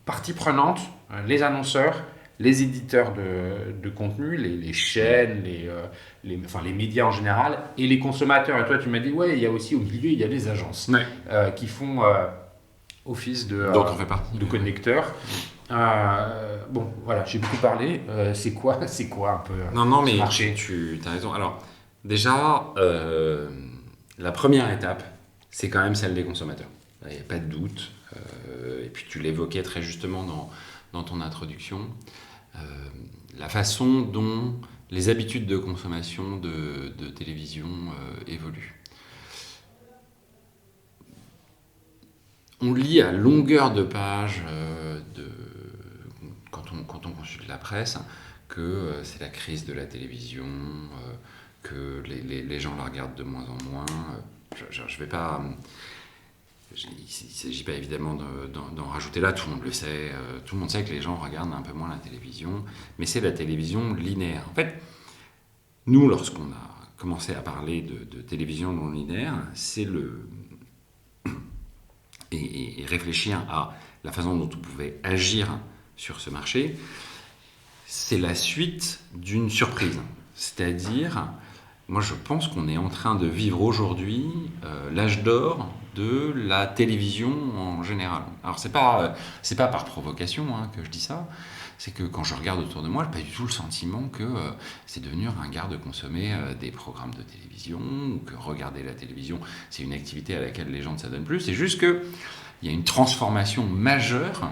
parties prenantes, les annonceurs, les éditeurs de contenu, les chaînes, les médias en général, et les consommateurs. Et toi, tu m'as dit, ouais, il y a aussi au milieu, il y a les agences qui font office de connecteurs. Bon, voilà, j'ai beaucoup parlé. C'est quoi un peu mais marché ? Tu as raison. Alors, déjà, la première étape, c'est quand même celle des consommateurs. Il n'y a pas de doute. Et puis, tu l'évoquais très justement dans ton introduction. La façon dont les habitudes de consommation de télévision évoluent. On lit à longueur de page quand on consulte la presse que c'est la crise de la télévision, que les gens la regardent de moins en moins. Je vais pas... Il ne s'agit pas évidemment d'en rajouter là, tout le monde le sait. Tout le monde sait que les gens regardent un peu moins la télévision, mais c'est la télévision linéaire. En fait, nous, lorsqu'on a commencé à parler de télévision non linéaire, c'est et réfléchir à la façon dont on pouvait agir sur ce marché, c'est la suite d'une surprise. C'est-à-dire, moi je pense qu'on est en train de vivre aujourd'hui l'âge d'or de la télévision en général. Alors c'est pas par provocation que je dis ça, c'est que quand je regarde autour de moi, j'ai pas du tout le sentiment que c'est devenu ringard de consommer des programmes de télévision, ou que regarder la télévision c'est une activité à laquelle les gens ne s'adonnent plus. C'est juste que il y a une transformation majeure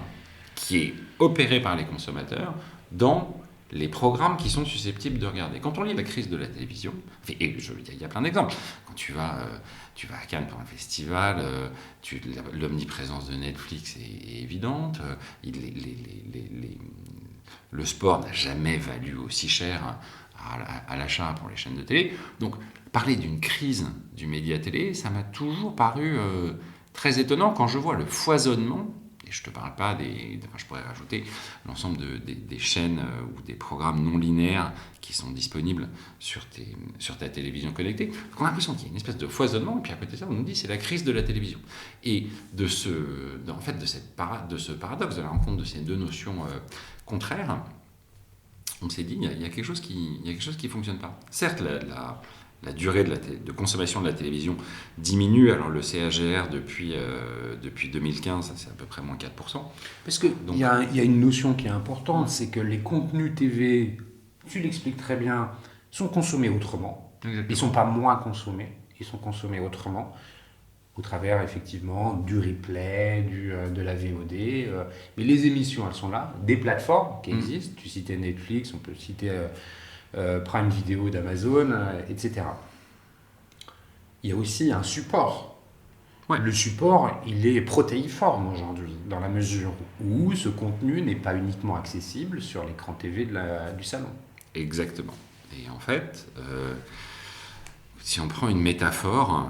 qui est opérée par les consommateurs dans les programmes qui sont susceptibles de regarder. Quand on lit la crise de la télévision, et il y a plein d'exemples, quand tu vas à Cannes pour un festival, l'omniprésence de Netflix est évidente, le sport n'a jamais valu aussi cher à l'achat pour les chaînes de télé. Donc parler d'une crise du média télé, ça m'a toujours paru très étonnant quand je vois le foisonnement. Je ne te parle pas je pourrais rajouter l'ensemble des chaînes ou des programmes non linéaires qui sont disponibles sur ta télévision connectée. Donc on a l'impression qu'il y a une espèce de foisonnement, et puis à côté de ça, on nous dit que c'est la crise de la télévision. Et de ce paradoxe, de la rencontre de ces deux notions contraires, on s'est dit il y a quelque chose qui ne fonctionne pas. Certes, la durée de consommation de la télévision diminue. Alors le CAGR depuis 2015, c'est à peu près moins 4%. Parce qu'il y a une notion qui est importante, c'est que les contenus TV, tu l'expliques très bien, sont consommés autrement. Exactement. Ils ne sont pas moins consommés, ils sont consommés autrement, au travers effectivement du replay, de la VOD. Mais les émissions, elles sont là, des plateformes qui existent. Tu citais Netflix, on peut citer Prime Video d'Amazon, etc. Il y a aussi un support. Ouais. Le support, il est protéiforme aujourd'hui, dans la mesure où ce contenu n'est pas uniquement accessible sur l'écran TV du salon. Exactement. Et en fait, si on prend une métaphore,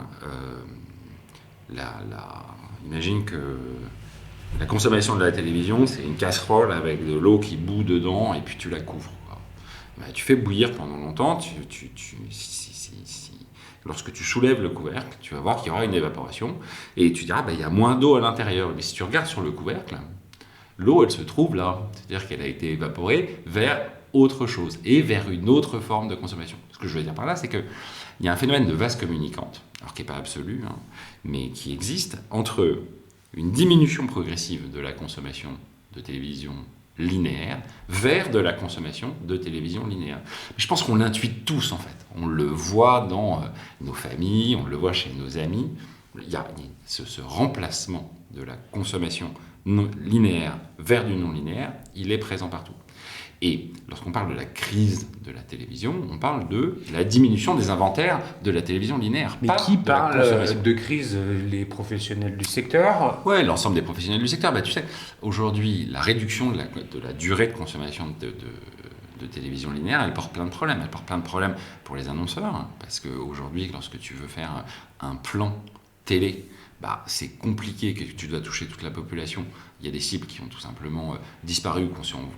imagine que la consommation de la télévision, c'est une casserole avec de l'eau qui bout dedans et puis tu la couvres. Tu fais bouillir pendant longtemps, lorsque tu soulèves le couvercle, tu vas voir qu'il y aura une évaporation, et tu diras, il y a moins d'eau à l'intérieur. Mais si tu regardes sur le couvercle, l'eau, elle se trouve là, c'est-à-dire qu'elle a été évaporée vers autre chose, et vers une autre forme de consommation. Ce que je veux dire par là, c'est qu'il y a un phénomène de vase communicante, alors qui n'est pas absolu, mais qui existe, entre une diminution progressive de la consommation de télévision linéaire vers de la consommation de télévision linéaire. Mais je pense qu'on l'intuit tous en fait. On le voit dans nos familles, on le voit chez nos amis. Il y a ce remplacement de la consommation linéaire vers du non linéaire, il est présent partout. Et lorsqu'on parle de la crise de la télévision, on parle de la diminution des inventaires de la télévision linéaire. Mais qui parle de crise? Les professionnels du secteur? Oui, l'ensemble des professionnels du secteur. Tu sais, aujourd'hui, la réduction de la durée de consommation de télévision linéaire, elle porte plein de problèmes. Elle porte plein de problèmes pour les annonceurs, parce qu'aujourd'hui, lorsque tu veux faire un plan télé, c'est compliqué, que tu dois toucher toute la population. Il y a des cibles qui ont tout simplement disparu,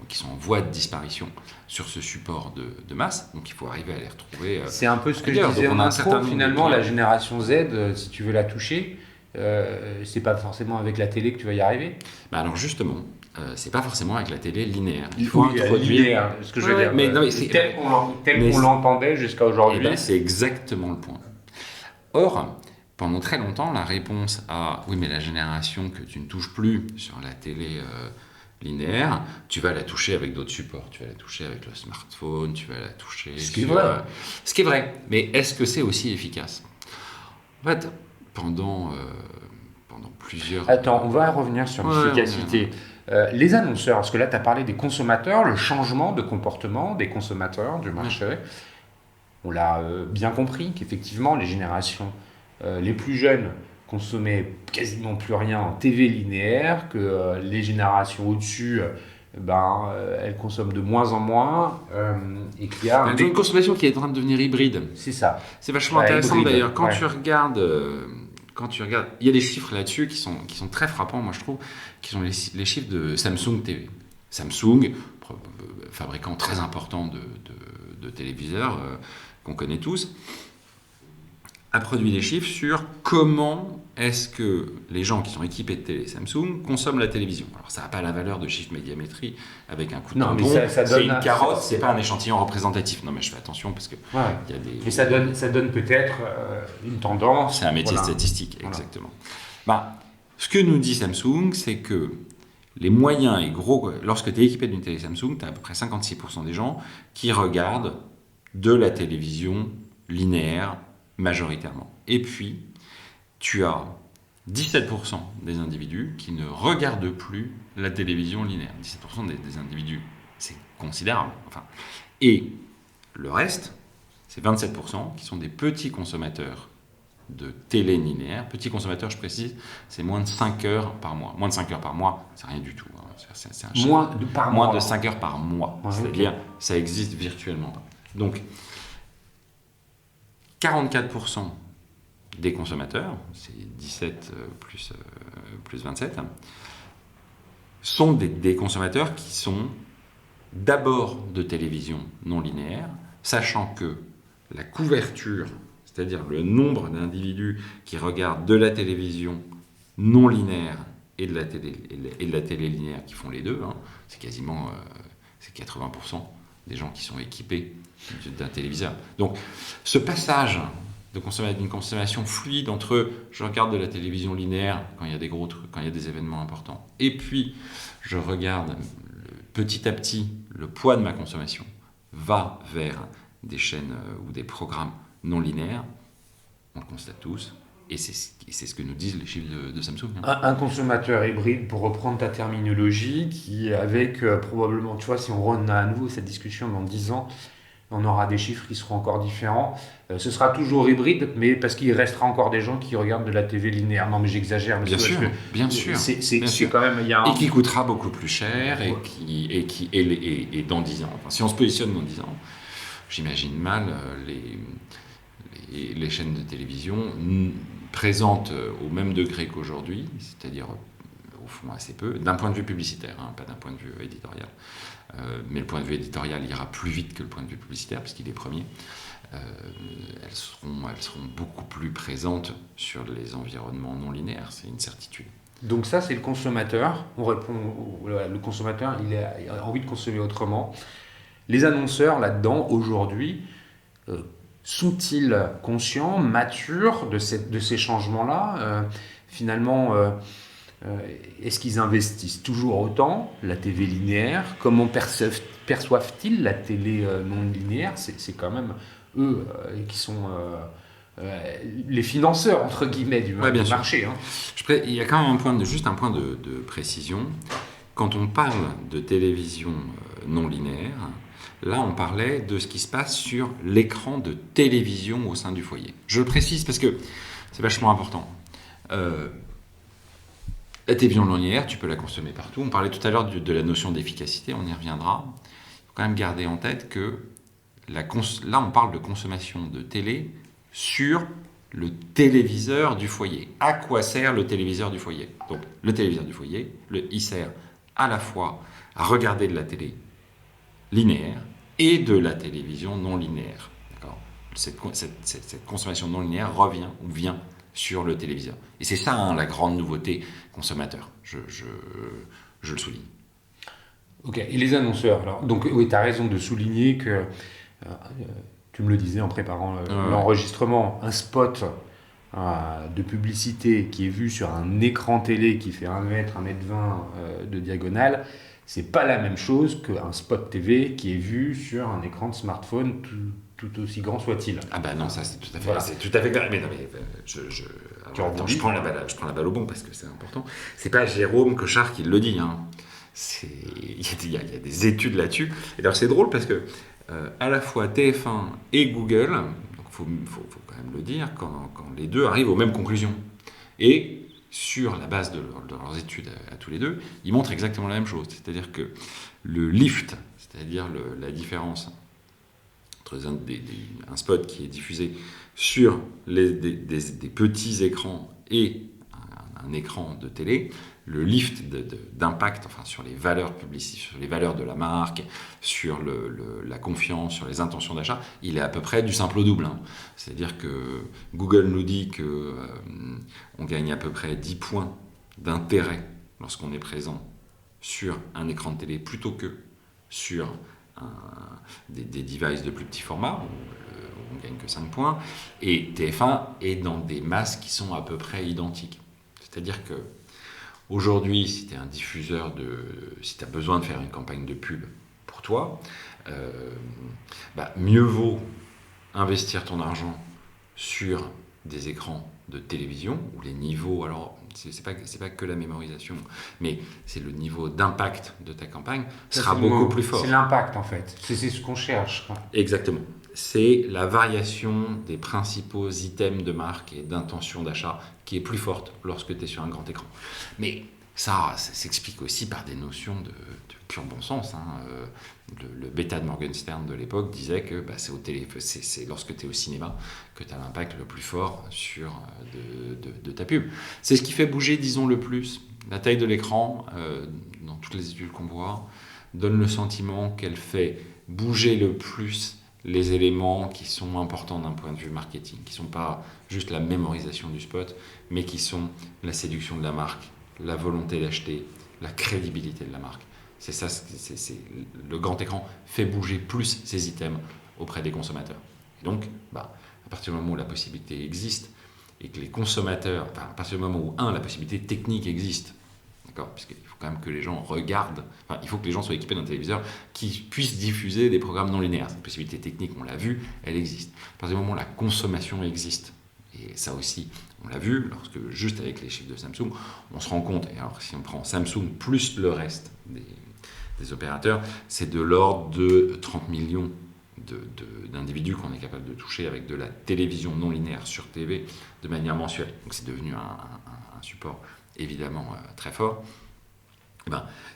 qui sont en voie de disparition sur ce support de masse. Donc il faut arriver à les retrouver. C'est un peu ce que je disais en intro. Finalement, la génération Z, si tu veux la toucher, c'est pas forcément avec la télé que tu vas y arriver. Alors justement, c'est pas forcément avec la télé linéaire. Il faut introduire. Linéaire, ce que je veux dire. Mais tel qu'on l'entendait jusqu'à aujourd'hui. C'est exactement le point. Or, pendant très longtemps, la réponse à « oui, mais la génération que tu ne touches plus sur la télé linéaire, tu vas la toucher avec d'autres supports. Tu vas la toucher avec le smartphone, tu vas la toucher... » Ce qui est vrai. Ce qui est vrai. Mais est-ce que c'est aussi efficace? En fait, pendant plusieurs... Attends, on va revenir sur l'efficacité. Les annonceurs, parce que là, tu as parlé des consommateurs, le changement de comportement des consommateurs du marché. On l'a bien compris qu'effectivement, les générations... les plus jeunes consommaient quasiment plus rien en TV linéaire, que les générations au-dessus, elles consomment de moins en moins, et qu'il y a une consommation qui est en train de devenir hybride. C'est ça. C'est vachement intéressant hybride, d'ailleurs. Quand tu regardes, il y a des chiffres là-dessus qui sont très frappants, moi je trouve, qui sont les chiffres de Samsung TV. Samsung, fabricant très important de téléviseurs, qu'on connaît tous, a produit des chiffres sur comment est-ce que les gens qui sont équipés de télé Samsung consomment la télévision. Alors ça n'a pas la valeur de chiffre médiamétrie avec un coup de tampon, c'est une carotte, c'est pas un échantillon représentatif. Non mais je fais attention parce que il y a des... Mais ça donne peut-être une tendance. C'est un métier statistique, exactement. Ce que nous dit Samsung, c'est que les moyens et gros... Lorsque tu es équipé d'une télé Samsung, tu as à peu près 56% des gens qui regardent de la télévision linéaire majoritairement. Et puis, tu as 17% des individus qui ne regardent plus la télévision linéaire. 17% des individus, c'est considérable. Et le reste, c'est 27% qui sont des petits consommateurs de télé linéaire. Petits consommateurs, je précise, c'est moins de 5 heures par mois. Moins de 5 heures par mois, c'est rien du tout. C'est un moins de 5 heures par mois. Ouais, c'est-à-dire, ça existe virtuellement pas. Donc, 44% des consommateurs, c'est 17 plus 27, sont des consommateurs qui sont d'abord de télévision non linéaire, sachant que la couverture, c'est-à-dire le nombre d'individus qui regardent de la télévision non linéaire et de la télé linéaire qui font les deux, c'est quasiment 80% des gens qui sont équipés d'un téléviseur. Donc, ce passage d'une consommation fluide entre je regarde de la télévision linéaire quand il y a des gros trucs, quand il y a des événements importants, et puis je regarde petit à petit le poids de ma consommation va vers des chaînes ou des programmes non linéaires, on le constate tous, et c'est ce que nous disent les chiffres de Samsung. Un consommateur hybride, pour reprendre ta terminologie, qui avec probablement, tu vois, si on a à nouveau cette discussion dans 10 ans, on aura des chiffres qui seront encore différents. Ce sera toujours hybride, mais parce qu'il restera encore des gens qui regardent de la TV linéaire. Non, mais j'exagère. Bien sûr, bien sûr. C'est quand même... Et qui coûtera beaucoup plus cher, et dans 10 ans. Si on se positionne dans 10 ans, j'imagine mal les chaînes de télévision présentes au même degré qu'aujourd'hui, c'est-à-dire au fond assez peu, d'un point de vue publicitaire, pas d'un point de vue éditorial. Mais le point de vue éditorial ira plus vite que le point de vue publicitaire, puisqu'il est premier. Elles seront beaucoup plus présentes sur les environnements non linéaires, c'est une certitude. Donc ça, c'est le consommateur. On répond, le consommateur, il a envie de consommer autrement. Les annonceurs, là-dedans, aujourd'hui, sont-ils conscients, matures de ces changements-là finalement, est-ce qu'ils investissent toujours autant la TV linéaire? Comment perçoivent-ils la télé non linéaire? C'est quand même eux qui sont les financeurs, entre guillemets, du marché. Il y a quand même juste un point de précision. Quand on parle de télévision non linéaire, là, on parlait de ce qui se passe sur l'écran de télévision au sein du foyer. Je le précise parce que c'est vachement important. La télévision non linéaire, tu peux la consommer partout. On parlait tout à l'heure de la notion d'efficacité, on y reviendra. Il faut quand même garder en tête que là, on parle de consommation de télé sur le téléviseur du foyer. À quoi sert le téléviseur du foyer? Donc, le téléviseur du foyer, il sert à la fois à regarder de la télé linéaire et de la télévision non linéaire. D'accord? Cette consommation non linéaire vient sur le téléviseur. Et c'est ça la grande nouveauté consommateur. Je le souligne. Ok, et les annonceurs alors, donc oui, tu as raison de souligner que, tu me le disais en préparant l'enregistrement, un spot de publicité qui est vu sur un écran télé qui fait 1 mètre, 1m20 de diagonale, c'est pas la même chose qu'un spot TV qui est vu sur un écran de smartphone tout aussi grand soit-il. Ah bah non, ça c'est tout à fait, c'est tout à fait clair. Mais non, mais je prends la balle au bon parce que c'est important. C'est pas Jérôme Cochard qui le dit. Il y a des études là-dessus. Et alors c'est drôle parce que à la fois TF1 et Google, donc faut quand même le dire, quand les deux arrivent aux mêmes conclusions. Et sur la base de leurs études à tous les deux, ils montrent exactement la même chose. C'est-à-dire que le lift, c'est-à-dire la différence entre un spot qui est diffusé sur des petits écrans et un écran de télé, le lift d'impact sur les valeurs publicitaires, sur les valeurs de la marque, sur la confiance, sur les intentions d'achat, il est à peu près du simple au double. C'est-à-dire que Google nous dit qu'on gagne à peu près 10 points d'intérêt lorsqu'on est présent sur un écran de télé plutôt que sur des devices de plus petit format, où on gagne que 5 points, et TF1 est dans des masses qui sont à peu près identiques. C'est-à-dire que aujourd'hui, si tu es un diffuseur si tu as besoin de faire une campagne de pub pour toi, mieux vaut investir ton argent sur des écrans de télévision où les niveaux, alors c'est pas que la mémorisation, mais c'est le niveau d'impact de ta campagne sera beaucoup plus fort. C'est l'impact en fait, c'est ce qu'on cherche. Exactement. C'est la variation des principaux items de marque et d'intention d'achat qui est plus forte lorsque tu es sur un grand écran. Mais ça s'explique aussi par des notions de pur bon sens. Le bêta de Morgenstern de l'époque disait que c'est lorsque tu es au cinéma que tu as l'impact le plus fort de ta pub. C'est ce qui fait bouger, disons, le plus. La taille de l'écran, dans toutes les études qu'on voit, donne le sentiment qu'elle fait bouger le plus les éléments qui sont importants d'un point de vue marketing, qui ne sont pas juste la mémorisation du spot, mais qui sont la séduction de la marque, la volonté d'acheter, la crédibilité de la marque. C'est ça, le grand écran fait bouger plus ces items auprès des consommateurs. Et donc, à partir du moment où la possibilité existe, et que les consommateurs, à partir du moment où, la possibilité technique existe, d'accord, puisqu'il faut quand même que les gens regardent, il faut que les gens soient équipés d'un téléviseur qui puisse diffuser des programmes non linéaires. Cette possibilité technique, on l'a vu, elle existe. À partir du moment où la consommation existe, et ça aussi, on l'a vu, lorsque juste avec les chiffres de Samsung, on se rend compte, et alors si on prend Samsung plus le reste des opérateurs, c'est de l'ordre de 30 millions d'individus qu'on est capable de toucher avec de la télévision non linéaire sur TV de manière mensuelle. Donc c'est devenu un support évidemment très fort.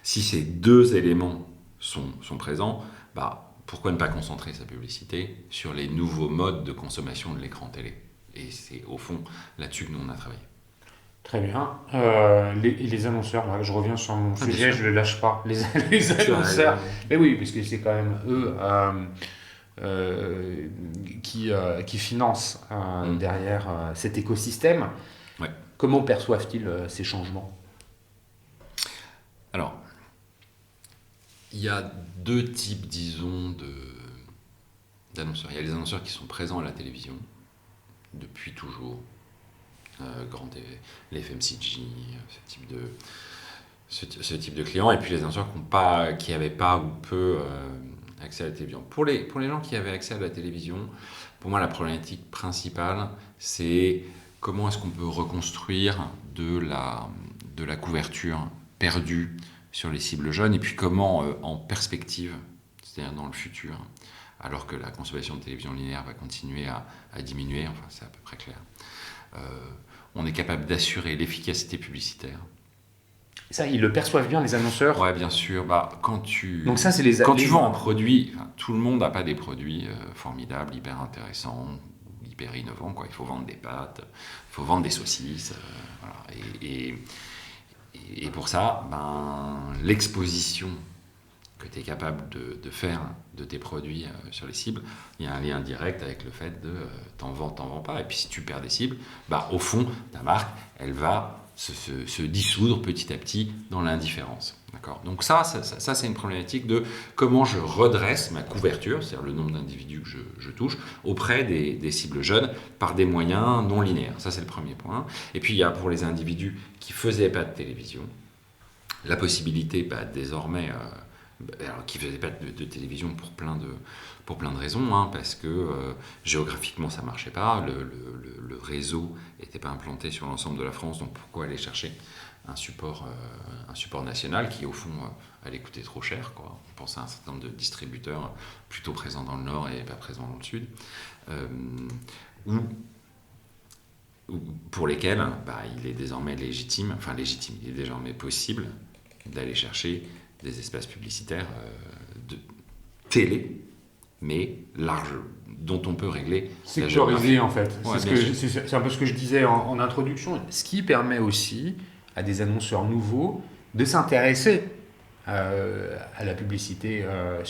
Si ces deux éléments sont présents, pourquoi ne pas concentrer sa publicité sur les nouveaux modes de consommation de l'écran télé? Et c'est au fond là-dessus que nous on a travaillé. Très bien. Les annonceurs, là, je reviens sur mon sujet, je ne le lâche pas. Les annonceurs, mais oui, parce que c'est quand même eux qui financent derrière cet écosystème. Ouais. Comment perçoivent-ils ces changements? Alors, il y a deux types, disons, d'annonceurs. Il y a les annonceurs qui sont présents à la télévision depuis toujours. Grand TV, les FMCG, ce type de clients, et puis les annonceurs qui n'avaient pas ou peu accès à la télévision. Pour les gens qui avaient accès à la télévision, pour moi la problématique principale, c'est comment est-ce qu'on peut reconstruire de la couverture perdue sur les cibles jeunes, et puis comment en perspective, c'est-à-dire dans le futur, alors que la consommation de télévision linéaire va continuer à diminuer, c'est à peu près clair, on est capable d'assurer l'efficacité publicitaire. Ça, ils le perçoivent bien, les annonceurs? Ouais, bien sûr. Quand tu vends un produit, tout le monde n'a pas des produits formidables, hyper intéressants, hyper innovants, quoi. Il faut vendre des pâtes, il faut vendre des saucisses. Voilà. Et pour ça, l'exposition que tu es capable de faire de tes produits sur les cibles, il y a un lien direct avec le fait de t'en vends pas. Et puis si tu perds des cibles, au fond, ta marque, elle va se dissoudre petit à petit dans l'indifférence. D'accord ? Donc ça, c'est une problématique de comment je redresse ma couverture, c'est-à-dire le nombre d'individus que je touche, auprès des cibles jeunes par des moyens non linéaires. Ça, c'est le premier point. Et puis, il y a pour les individus qui ne faisaient pas de télévision, la possibilité désormais... alors, qui ne faisaient pas de télévision pour plein de raisons, parce que géographiquement ça ne marchait pas, le réseau n'était pas implanté sur l'ensemble de la France, donc pourquoi aller chercher un support national qui au fond allait coûter trop cher, quoi. On pense à un certain nombre de distributeurs plutôt présents dans le Nord et pas présents dans le Sud, pour lesquels il est désormais légitime, il est désormais possible d'aller chercher des espaces publicitaires de télé mais large, dont on peut régler la Sectorisé géographie. en fait. Ouais, C'est un peu ce que je disais en introduction. Ce qui permet aussi à des annonceurs nouveaux de s'intéresser à la publicité Ouais,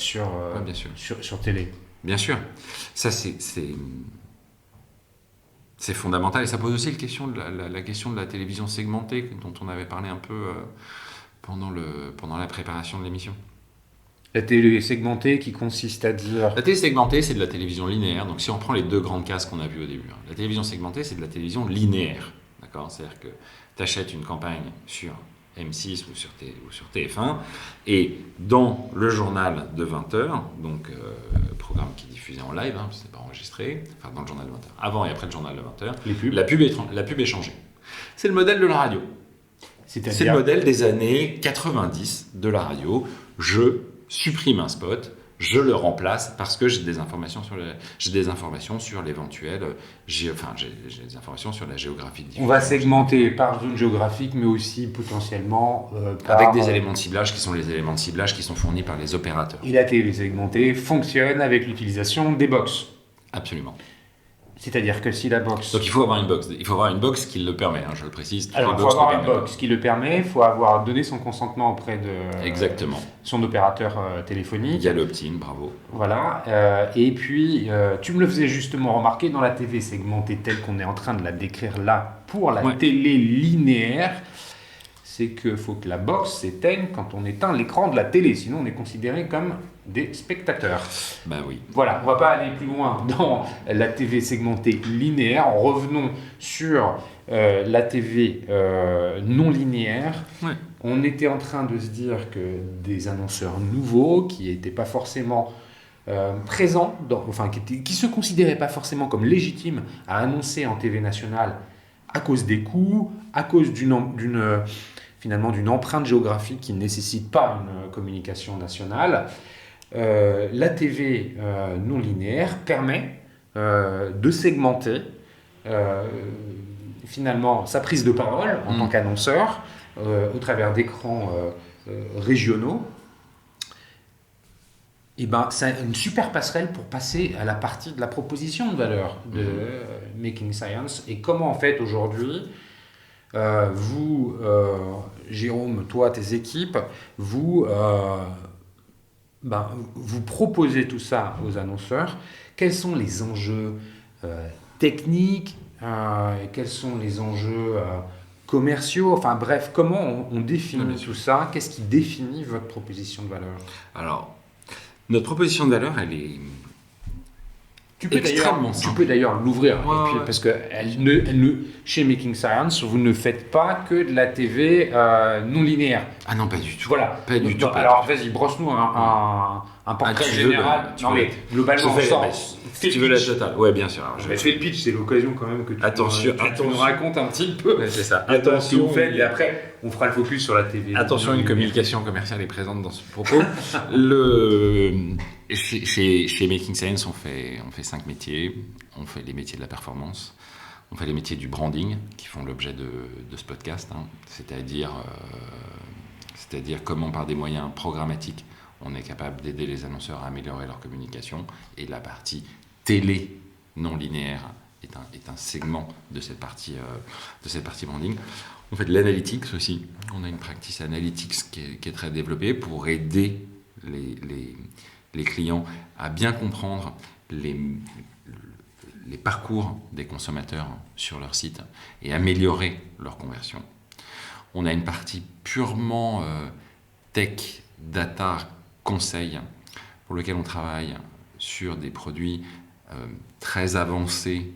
bien sûr. sur télé. Bien sûr, ça c'est fondamental et ça pose aussi la question de la télévision segmentée dont on avait parlé un peu pendant la préparation de l'émission. La télé segmentée qui consiste à dire... La télé segmentée, c'est de la télévision linéaire. Donc si on prend les deux grandes cases qu'on a vues au début, la télévision segmentée, c'est de la télévision linéaire. D'accord ? C'est-à-dire que tu achètes une campagne sur M6 ou sur TF1 et dans le journal de 20h, donc programme qui est diffusé en live, c'est pas enregistré, enfin dans le journal de 20h, avant et après le journal de 20h, Les pubs. la pub est changée. C'est le modèle de la radio. C'est le C'est-à-dire... modèle des années 90 de la radio. Je supprime un spot, je le remplace parce que j'ai des informations sur l'éventuel, j'ai des informations sur la géographie de diffusion. On va segmenter par zone géographique, mais aussi potentiellement par... Avec des éléments de ciblage qui sont les éléments de ciblage qui sont fournis par les opérateurs. Et la télé segmentée fonctionne avec l'utilisation des box. Absolument. C'est-à-dire que si la box... Donc il faut avoir une box. Il faut avoir une box qui le permet, je le précise. Toutes Alors, les il faut box ne avoir une permettent box qui le permet, il faut avoir donné son consentement auprès de Exactement. son opérateur Il téléphonique. y a l'opt-in, bravo. Voilà. Et puis, tu me le faisais justement remarquer, dans la TV segmentée telle qu'on est en train de la décrire là pour la Ouais. télé linéaire, c'est qu'il faut que la box s'éteigne quand on éteint l'écran de la télé, sinon on est considéré comme des spectateurs. Ben oui. Voilà, on va pas aller plus loin dans la TV segmentée linéaire. Revenons sur la TV non linéaire. Ouais. On était en train de se dire que des annonceurs nouveaux qui n'étaient pas forcément présents, qui se considéraient pas forcément comme légitimes à annoncer en TV nationale à cause des coûts, à cause finalement d'une empreinte géographique qui ne nécessite pas une communication nationale. La TV non linéaire permet de segmenter finalement sa prise de parole en tant qu'annonceur au travers d'écrans régionaux. Et ben, c'est une super passerelle pour passer à la partie de la proposition de valeur de Making Science et comment en fait aujourd'hui vous, Jérôme, toi, tes équipes, vous proposez tout ça aux annonceurs. Quels sont les enjeux techniques, quels sont les enjeux commerciaux, enfin bref, comment on définit tout ça? Qu'est-ce qui définit votre proposition de valeur? Alors, notre proposition de valeur, elle est Tu peux extrêmement d'ailleurs l'ouvrir, Ouais, et puis, ouais. parce que chez Making Science, vous ne faites pas que de la TV non linéaire. Ah non, pas du tout. Voilà. Pas du tout. Alors, vas-y, brosse-nous un portrait tu veux, général. tu Non, veux. mais globalement, Si tu veux la totale. Ouais, bien sûr. Alors, Je vais faire le pitch, c'est l'occasion quand même que tu nous racontes un petit peu. Ouais, c'est ça. Ce que Attention, vous faites, et après, on fera le focus sur la TV. Attention, une communication commerciale est présente dans ce propos. Chez Making Science, on fait 5 métiers. On fait les métiers de la performance, on fait les métiers du branding qui font l'objet de ce podcast, c'est-à-dire comment par des moyens programmatiques on est capable d'aider les annonceurs à améliorer leur communication, et la partie télé non linéaire est un segment de cette partie branding. On fait de l'analytics aussi. On a une practice analytics qui est très développée pour aider les clients à bien comprendre les parcours des consommateurs sur leur site et améliorer leur conversion. On a une partie purement tech, data, conseil, pour lequel on travaille sur des produits très avancés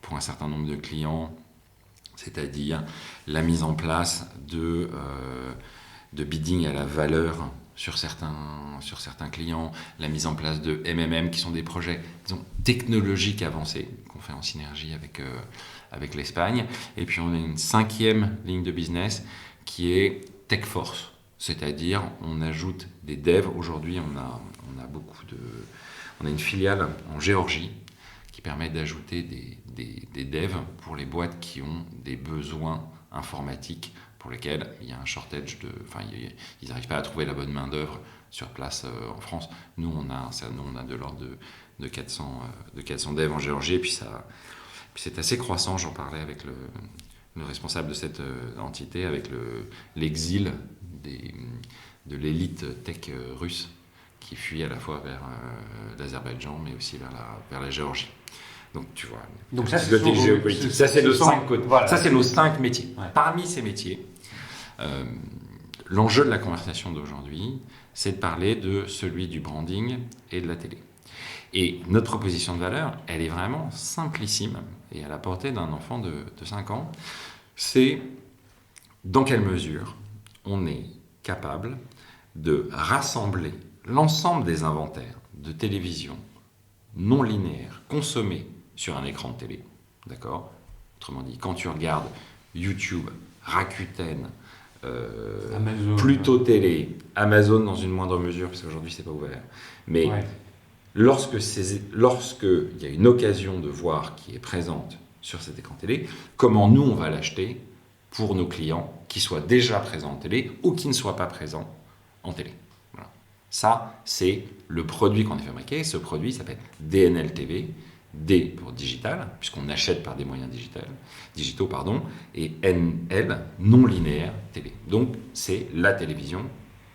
pour un certain nombre de clients, c'est-à-dire la mise en place de bidding à la valeur sur certains clients, la mise en place de MMM, qui sont des projets, disons, technologiques avancés qu'on fait en synergie avec l'Espagne. Et puis on a une 5e ligne de business qui est TechForce, c'est-à-dire on ajoute des devs. Aujourd'hui, on a une filiale en Géorgie qui permet d'ajouter des devs pour les boîtes qui ont des besoins informatiques pour lesquels il y a un shortage ils n'arrivent pas à trouver la bonne main-d'œuvre sur place en France. Nous, on a de l'ordre de 400 devs en Géorgie, et puis c'est assez croissant. J'en parlais avec le responsable de cette entité, avec l'exil de l'élite tech russe qui fuit à la fois vers l'Azerbaïdjan, mais aussi vers la Géorgie. Donc tu vois, donc ça, c'est le côté géopolitique. Ça, c'est nos 5 métiers. Ouais. Parmi ces métiers, l'enjeu de la conversation d'aujourd'hui, c'est de parler de celui du branding et de la télé. Et notre proposition de valeur, elle est vraiment simplissime et à la portée d'un enfant de 5 ans. C'est dans quelle mesure on est capable de rassembler l'ensemble des inventaires de télévision non linéaires consommés sur un écran de télé. D'accord ? Autrement dit, quand tu regardes YouTube, Rakuten, Amazon, Pluto Télé, Amazon dans une moindre mesure, parce qu'aujourd'hui c'est pas ouvert, mais ouais. Lorsqu'il y a une occasion de voir qui est présente sur cet écran télé, comment nous on va l'acheter pour nos clients qui soient déjà présents en télé ou qui ne soient pas présents en télé. Voilà. Ça, c'est le produit qu'on a fabriqué. Ce produit s'appelle DNL TV, D pour digital, puisqu'on achète par des moyens digitaux, et NL, non linéaire télé. Donc, c'est la télévision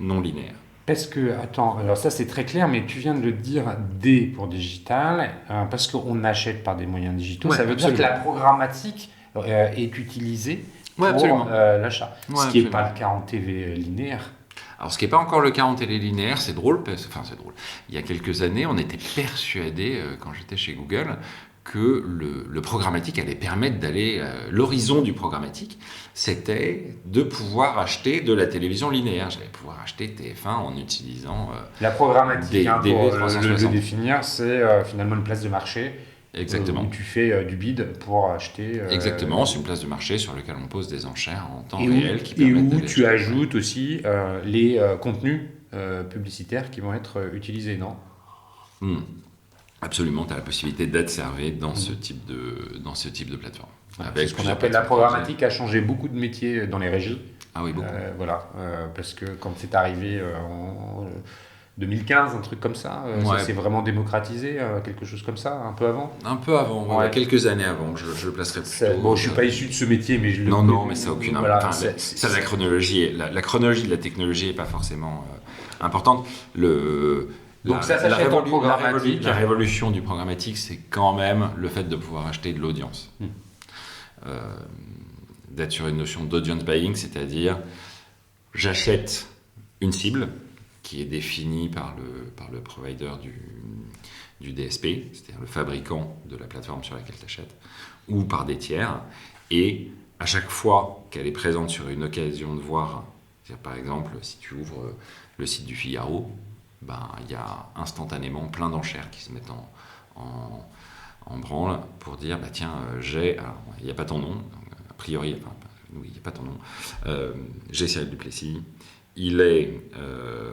non linéaire. Parce que, attends, alors ça c'est très clair, mais tu viens de le dire, D pour digital, parce qu'on achète par des moyens digitaux, Ouais, ça veut absolument. dire que la programmatique est utilisée pour absolument. l'achat. Ouais, Ce qui n'est absolument. pas le cas en TV linéaire. Alors, ce qui n'est pas encore le cas en télé linéaire, c'est drôle. C'est drôle. Il y a quelques années, on était persuadé, quand j'étais chez Google, que le programmatique allait permettre d'aller... l'horizon du programmatique, c'était de pouvoir acheter de la télévision linéaire. J'allais pouvoir acheter TF1 en utilisant... La programmatique, Des pour le 360. définir, c'est finalement une place de marché Exactement. où tu fais du bid pour acheter. Exactement, c'est une place de marché sur laquelle on pose des enchères en temps Et réel qui où permettent d'aller tu acheter. ajoutes aussi les contenus publicitaires qui vont être utilisés, non ? Absolument, tu as la possibilité d'être servi dans ce type de plateforme. C'est ce qu'on appelle la programmatique, a changé beaucoup de métiers dans les régies. Ah oui, beaucoup. Parce que quand c'est arrivé en 2015, un truc comme ça, ça s'est vraiment démocratisé, quelque chose comme ça, un peu avant. Un peu avant, Ouais. quelques années avant, je le placerai plutôt. Bon, je suis pas issu de ce métier, mais je le connais. Non, mais ça n'a aucune importance. La chronologie de la technologie n'est pas forcément importante. Donc ça s'achète en programmatique. La révolution du programmatique, c'est quand même le fait de pouvoir acheter de l'audience. D'être sur une notion d'audience buying, c'est-à-dire j'achète une cible qui est définie par le provider du DSP, c'est-à-dire le fabricant de la plateforme sur laquelle tu achètes, ou par des tiers, et à chaque fois qu'elle est présente sur une occasion de voir, c'est-à-dire par exemple si tu ouvres le site du Figaro, il y a instantanément plein d'enchères qui se mettent en branle pour dire tiens, il n'y a pas ton nom, a priori, oui, il n'y a pas ton nom, j'ai Cyril Duplessis,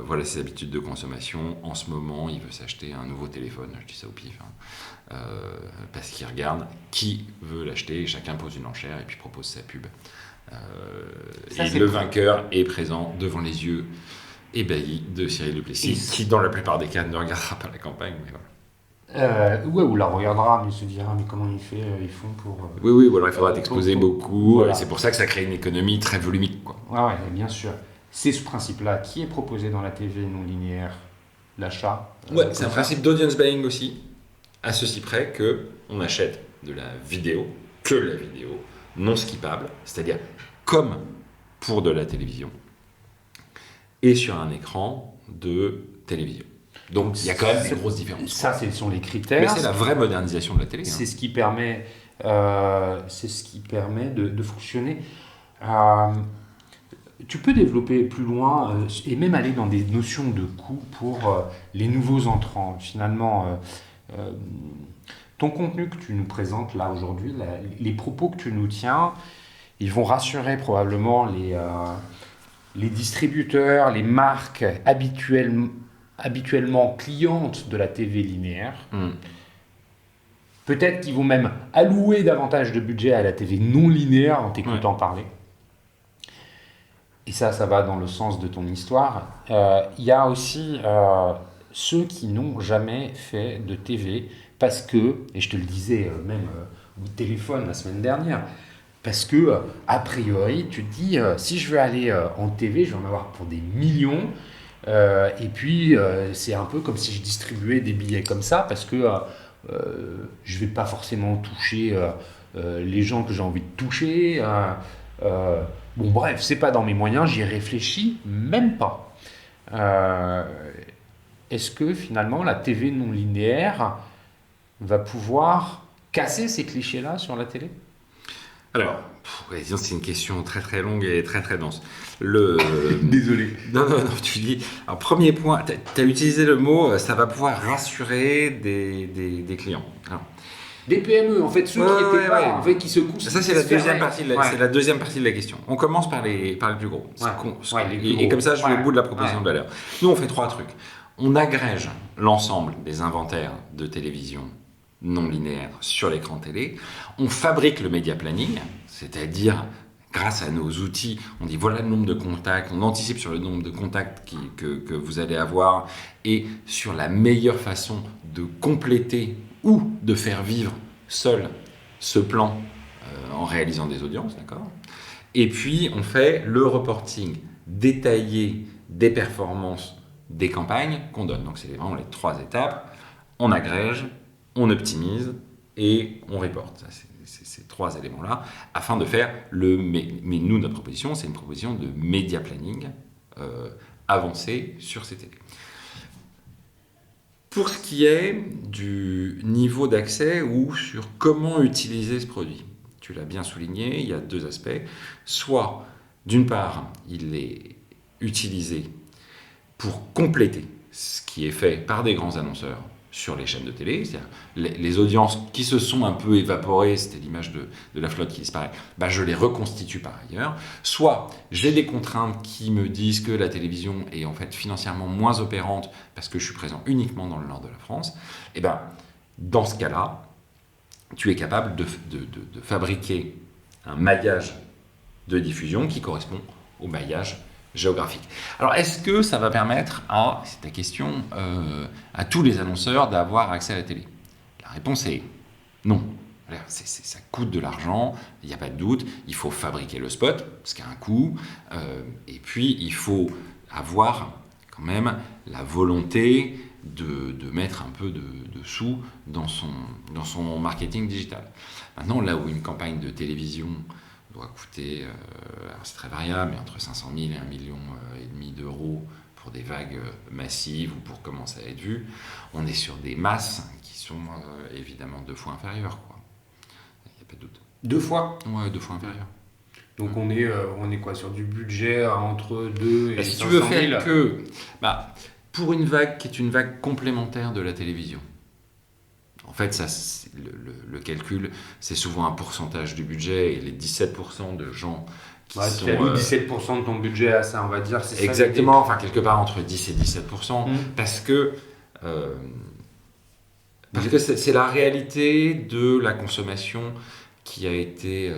voilà ses habitudes de consommation, en ce moment il veut s'acheter un nouveau téléphone, je dis ça au pif, parce qu'il regarde qui veut l'acheter, et chacun pose une enchère et puis propose sa pub. Le vainqueur est présent devant les yeux ébahi de Cyril Duplessis, qui dans la plupart des cas ne regardera pas la campagne, mais voilà. Ou la regardera, mais se dira mais comment ils font pour. Oui, ou alors il faudra t'exposer beaucoup, voilà. Et c'est pour ça que ça crée une économie très volumique, quoi. Ouais, bien sûr. C'est ce principe-là qui est proposé dans la TV non linéaire, l'achat. C'est un principe d'audience buying aussi, à ceci près que on achète de la vidéo, que la vidéo non skippable, c'est-à-dire comme pour de la télévision, et sur un écran de télévision. Donc il y a quand même des grosses différences. Ça, ce sont les critères. Mais c'est la vraie modernisation de la télé. C'est ce qui permet, de fonctionner. Tu peux développer plus loin et même aller dans des notions de coût pour les nouveaux entrants. Finalement, ton contenu que tu nous présentes là aujourd'hui, les propos que tu nous tiens, ils vont rassurer probablement les distributeurs, les marques habituellement clientes de la TV linéaire. Peut-être qu'ils vont même allouer davantage de budget à la TV non linéaire en t'écoutant parler. et ça va dans le sens de ton histoire, il y a aussi ceux qui n'ont jamais fait de TV parce que, et je te le disais même au téléphone la semaine dernière, parce que, a priori, tu te dis, si je veux aller en TV, je vais en avoir pour des millions. Et puis, c'est un peu comme si je distribuais des billets comme ça, parce que je vais pas forcément toucher les gens que j'ai envie de toucher. Bon, bref, c'est pas dans mes moyens, j'y réfléchis même pas. Euh, Est-ce que finalement la TV non linéaire va pouvoir casser ces clichés-là sur la télé? Alors, ouais, disons, c'est une question très très longue et très très dense. Le... Désolé. Non, non, non, tu dis. Alors, premier point, tu as utilisé le mot, ça va pouvoir rassurer des clients. Alors, Des PME, en fait, ceux qui étaient pas, ouais. en fait, qui se couchent. Ça, c'est la deuxième partie de la, Ouais. c'est la deuxième partie de la question. On commence par les plus gros. Les plus Et gros. comme ça, je vais Ouais. au bout de la proposition Ouais. de valeur. Nous, on fait trois trucs. On agrège l'ensemble des inventaires de télévision non linéaire sur l'écran télé. On fabrique le média planning, c'est-à-dire grâce à nos outils, on dit voilà le nombre de contacts, on anticipe sur le nombre de contacts que vous allez avoir et sur la meilleure façon de compléter ou de faire vivre seul ce plan en réalisant des audiences, d'accord ? Et puis on fait le reporting détaillé des performances des campagnes qu'on donne. Donc c'est vraiment les trois étapes. On agrège, on optimise et on reporte. Ça, c'est ces trois éléments-là afin de faire le... Mais nous, notre proposition, c'est une proposition de média planning avancé sur ces télés. Pour ce qui est du niveau d'accès ou sur comment utiliser ce produit, tu l'as bien souligné, il y a deux aspects. Soit, d'une part, il est utilisé pour compléter ce qui est fait par des grands annonceurs sur les chaînes de télé, c'est-à-dire les audiences qui se sont un peu évaporées, c'était l'image de la flotte qui disparaît, je les reconstitue par ailleurs. Soit j'ai des contraintes qui me disent que la télévision est en fait financièrement moins opérante parce que je suis présent uniquement dans le nord de la France, et dans ce cas-là, tu es capable de fabriquer un maillage de diffusion qui correspond au maillage géographique. Alors, est-ce que ça va permettre c'est ta question, à tous les annonceurs d'avoir accès à la télé ? La réponse est non. Ça coûte de l'argent, il n'y a pas de doute. Il faut fabriquer le spot, ce qui a un coût. Et puis, il faut avoir quand même la volonté de mettre un peu de sous dans son marketing digital. Maintenant, là où une campagne de télévision doit coûter, alors c'est très variable, mais entre 500 000 et 1,5 million d'euros pour des vagues massives ou pour commencer à être vu, on est sur des masses qui sont évidemment 2 fois inférieures. Il n'y a pas de doute. 2 fois ? Ouais, 2 fois inférieures. Donc on est quoi, sur du budget entre 2 et Si 500 tu veux 000 faire que... pour une vague qui est une vague complémentaire de la télévision, en fait, ça, le calcul, c'est souvent un pourcentage du budget et les 17% de gens qui sont... Tu as mis 17% de ton budget à ça, on va dire. C'est exactement, enfin quelque part entre 10 et 17%, parce que c'est la réalité de la consommation qui a été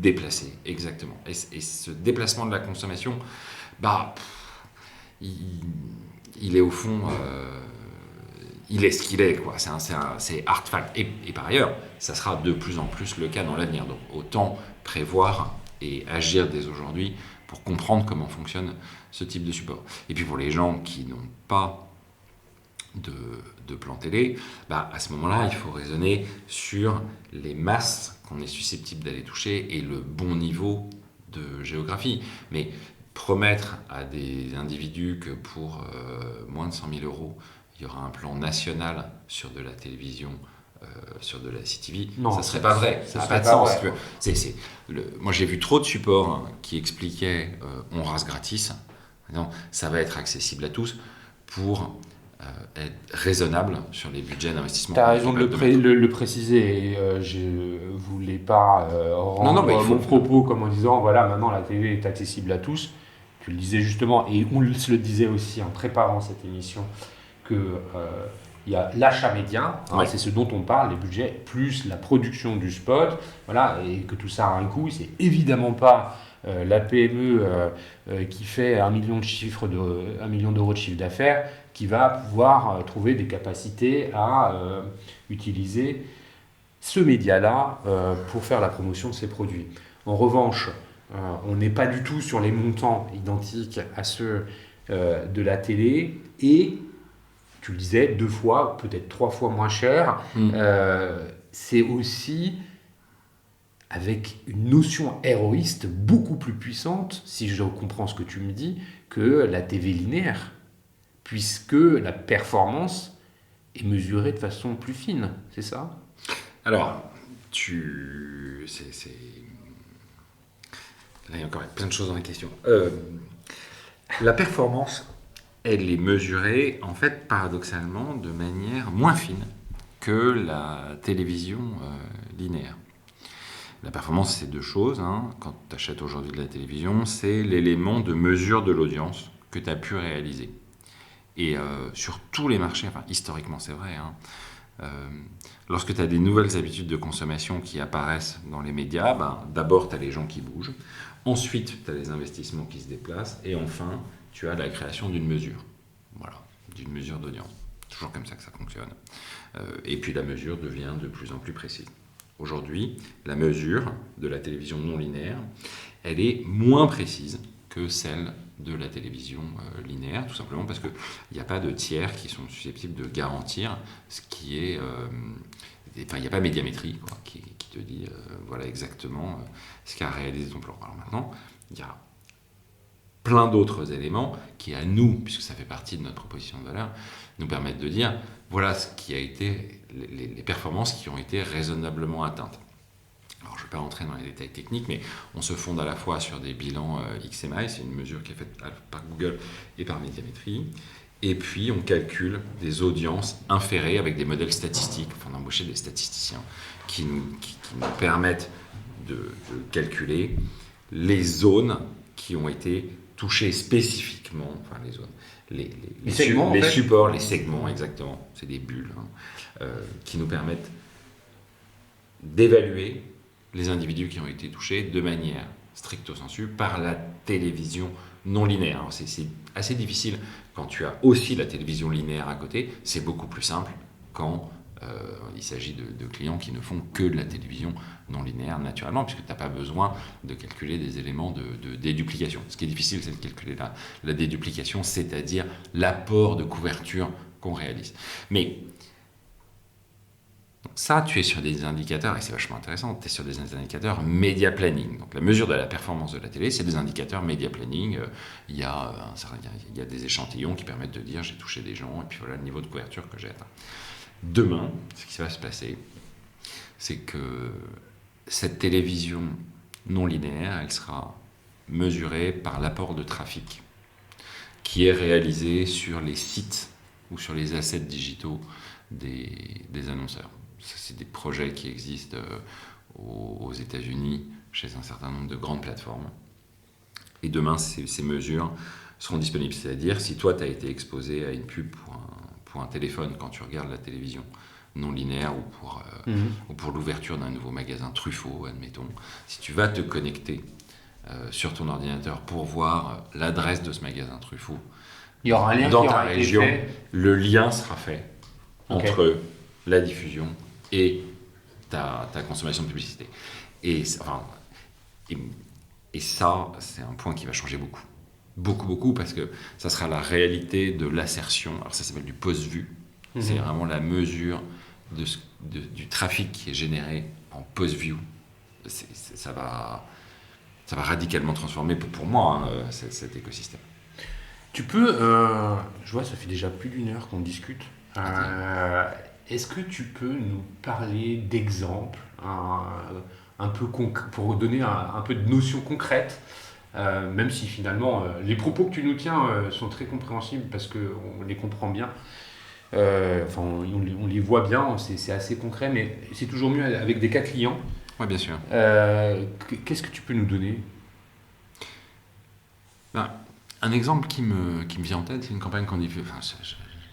déplacée. Exactement. Et ce déplacement de la consommation, il est au fond... il est ce qu'il est, quoi. C'est hard fact. Et par ailleurs, ça sera de plus en plus le cas dans l'avenir. Donc autant prévoir et agir dès aujourd'hui pour comprendre comment fonctionne ce type de support. Et puis pour les gens qui n'ont pas de plan télé, à ce moment-là, il faut raisonner sur les masses qu'on est susceptible d'aller toucher et le bon niveau de géographie. Mais promettre à des individus que pour moins de 100 000 euros, il y aura un plan national sur de la télévision, sur de la CTV, ça ne serait pas vrai. Ça n'a pas de sens. Moi, j'ai vu trop de supports qui expliquaient on rase gratis. Non, ça va être accessible à tous pour être raisonnable sur les budgets d'investissement. Tu as raison de le préciser. Je ne voulais pas rendre mon propos comme en disant voilà, maintenant la télé est accessible à tous. Tu le disais justement, et on se le disait aussi en préparant cette émission, qu'il il y a l'achat média, Ouais. c'est ce dont on parle, les budgets, plus la production du spot, voilà, et que tout ça a un coût. C'est évidemment pas la PME qui fait 1 million d'euros de chiffre d'affaires qui va pouvoir trouver des capacités à utiliser ce média-là pour faire la promotion de ses produits. En revanche, on n'est pas du tout sur les montants identiques à ceux de la télé et, tu le disais, 2 fois, peut-être 3 fois moins cher. C'est aussi avec une notion héroïste beaucoup plus puissante, si je comprends ce que tu me dis, que la TV linéaire, puisque la performance est mesurée de façon plus fine, c'est ça ? Alors, là, il y a encore plein de choses dans la question. La performance, elle est mesurée, en fait, paradoxalement, de manière moins fine que la télévision linéaire. La performance, c'est 2 choses. Quand tu achètes aujourd'hui de la télévision, c'est l'élément de mesure de l'audience que tu as pu réaliser. Et sur tous les marchés, enfin, historiquement, c'est vrai, lorsque tu as des nouvelles habitudes de consommation qui apparaissent dans les médias, d'abord tu as les gens qui bougent, ensuite tu as les investissements qui se déplacent, et enfin tu as la création d'une mesure. Voilà, d'une mesure d'audience. Toujours comme ça que ça fonctionne. Et puis la mesure devient de plus en plus précise. Aujourd'hui, la mesure de la télévision non linéaire, elle est moins précise que celle de la télévision linéaire, tout simplement parce qu'il n'y a pas de tiers qui sont susceptibles de garantir ce qui est... Enfin, il n'y a pas médiamétrie qui te dit voilà exactement ce qu'a réalisé ton plan. Alors maintenant, il y a plein d'autres éléments qui, à nous, puisque ça fait partie de notre proposition de valeur, nous permettent de dire voilà ce qui a été les performances qui ont été raisonnablement atteintes. Alors, je ne vais pas rentrer dans les détails techniques, mais on se fonde à la fois sur des bilans XMI, c'est une mesure qui est faite par Google et par Médiamétrie, et puis on calcule des audiences inférées avec des modèles statistiques, enfin d'embaucher des statisticiens qui nous permettent de calculer les zones qui ont été touchées spécifiquement, enfin les zones, les segments, les supports, les segments exactement, c'est des bulles, qui nous permettent d'évaluer les individus qui ont été touchés de manière stricto sensu par la télévision non linéaire. Alors c'est assez difficile quand tu as aussi la télévision linéaire à côté, c'est beaucoup plus simple quand il s'agit de clients qui ne font que de la télévision non linéaire naturellement, puisque tu n'as pas besoin de calculer des éléments de déduplication. Ce qui est difficile, c'est de calculer la déduplication, c'est-à-dire l'apport de couverture qu'on réalise. Mais ça, tu es sur des indicateurs, et c'est vachement intéressant, tu es sur des indicateurs média planning. Donc la mesure de la performance de la télé, c'est des indicateurs média planning. Il y a des échantillons qui permettent de dire j'ai touché des gens, et puis voilà le niveau de couverture que j'ai atteint. Demain, ce qui va se passer, c'est que cette télévision non linéaire, elle sera mesurée par l'apport de trafic qui est réalisé sur les sites ou sur les assets digitaux des annonceurs. Ça, c'est des projets qui existent aux États-Unis, chez un certain nombre de grandes plateformes. Et demain, ces mesures seront disponibles. C'est-à-dire, si toi, tu as été exposé à une pub pour un téléphone quand tu regardes la télévision non linéaire ou pour l'ouverture d'un nouveau magasin Truffaut, admettons, si tu vas te connecter sur ton ordinateur pour voir l'adresse de ce magasin Truffaut, il y aura un lien dans qui ta aura été région, fait. le lien sera fait entre la diffusion et ta consommation de publicité. Et ça, c'est un point qui va changer beaucoup. Beaucoup, parce que ça sera la réalité de l'assertion. Alors ça s'appelle du post-vue. C'est vraiment la mesure du trafic qui est généré en post-view. Ça va radicalement transformer, pour moi, cet écosystème. Tu peux, je vois, ça fait déjà plus d'1 heure qu'on discute. Est-ce que tu peux nous parler d'exemples, un peu pour donner un peu de notions concrètes, même si finalement les propos que tu nous tiens sont très compréhensibles parce qu'on les comprend bien. On les voit bien, c'est assez concret, mais c'est toujours mieux avec des cas clients. Oui, bien sûr. Qu'est-ce que tu peux nous donner ? Un exemple qui me vient en tête, c'est une campagne qu'on diffuse.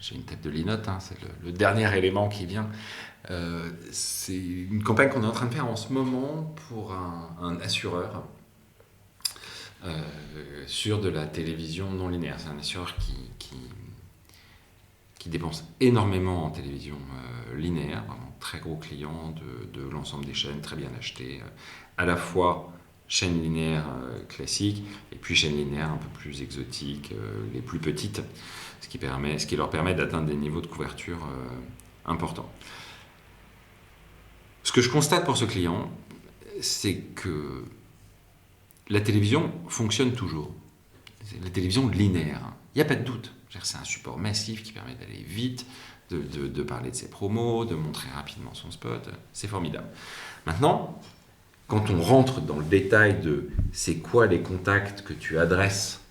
j'ai une tête de linotte, hein, c'est le dernier élément qui vient. C'est une campagne qu'on est en train de faire en ce moment pour un assureur sur de la télévision non linéaire. C'est un assureur qui dépense énormément en télévision linéaire, vraiment très gros client de l'ensemble des chaînes, très bien acheté, à la fois chaînes linéaires classiques et puis chaînes linéaires un peu plus exotiques, les plus petites, ce qui leur permet d'atteindre des niveaux de couverture importants. Ce que je constate pour ce client, c'est que la télévision fonctionne toujours. C'est la télévision linéaire, il n'y a pas de doute. C'est un support massif qui permet d'aller vite, de parler de ses promos, de montrer rapidement son spot. C'est formidable. Maintenant, quand on rentre dans le détail de c'est quoi les contacts que tu adresses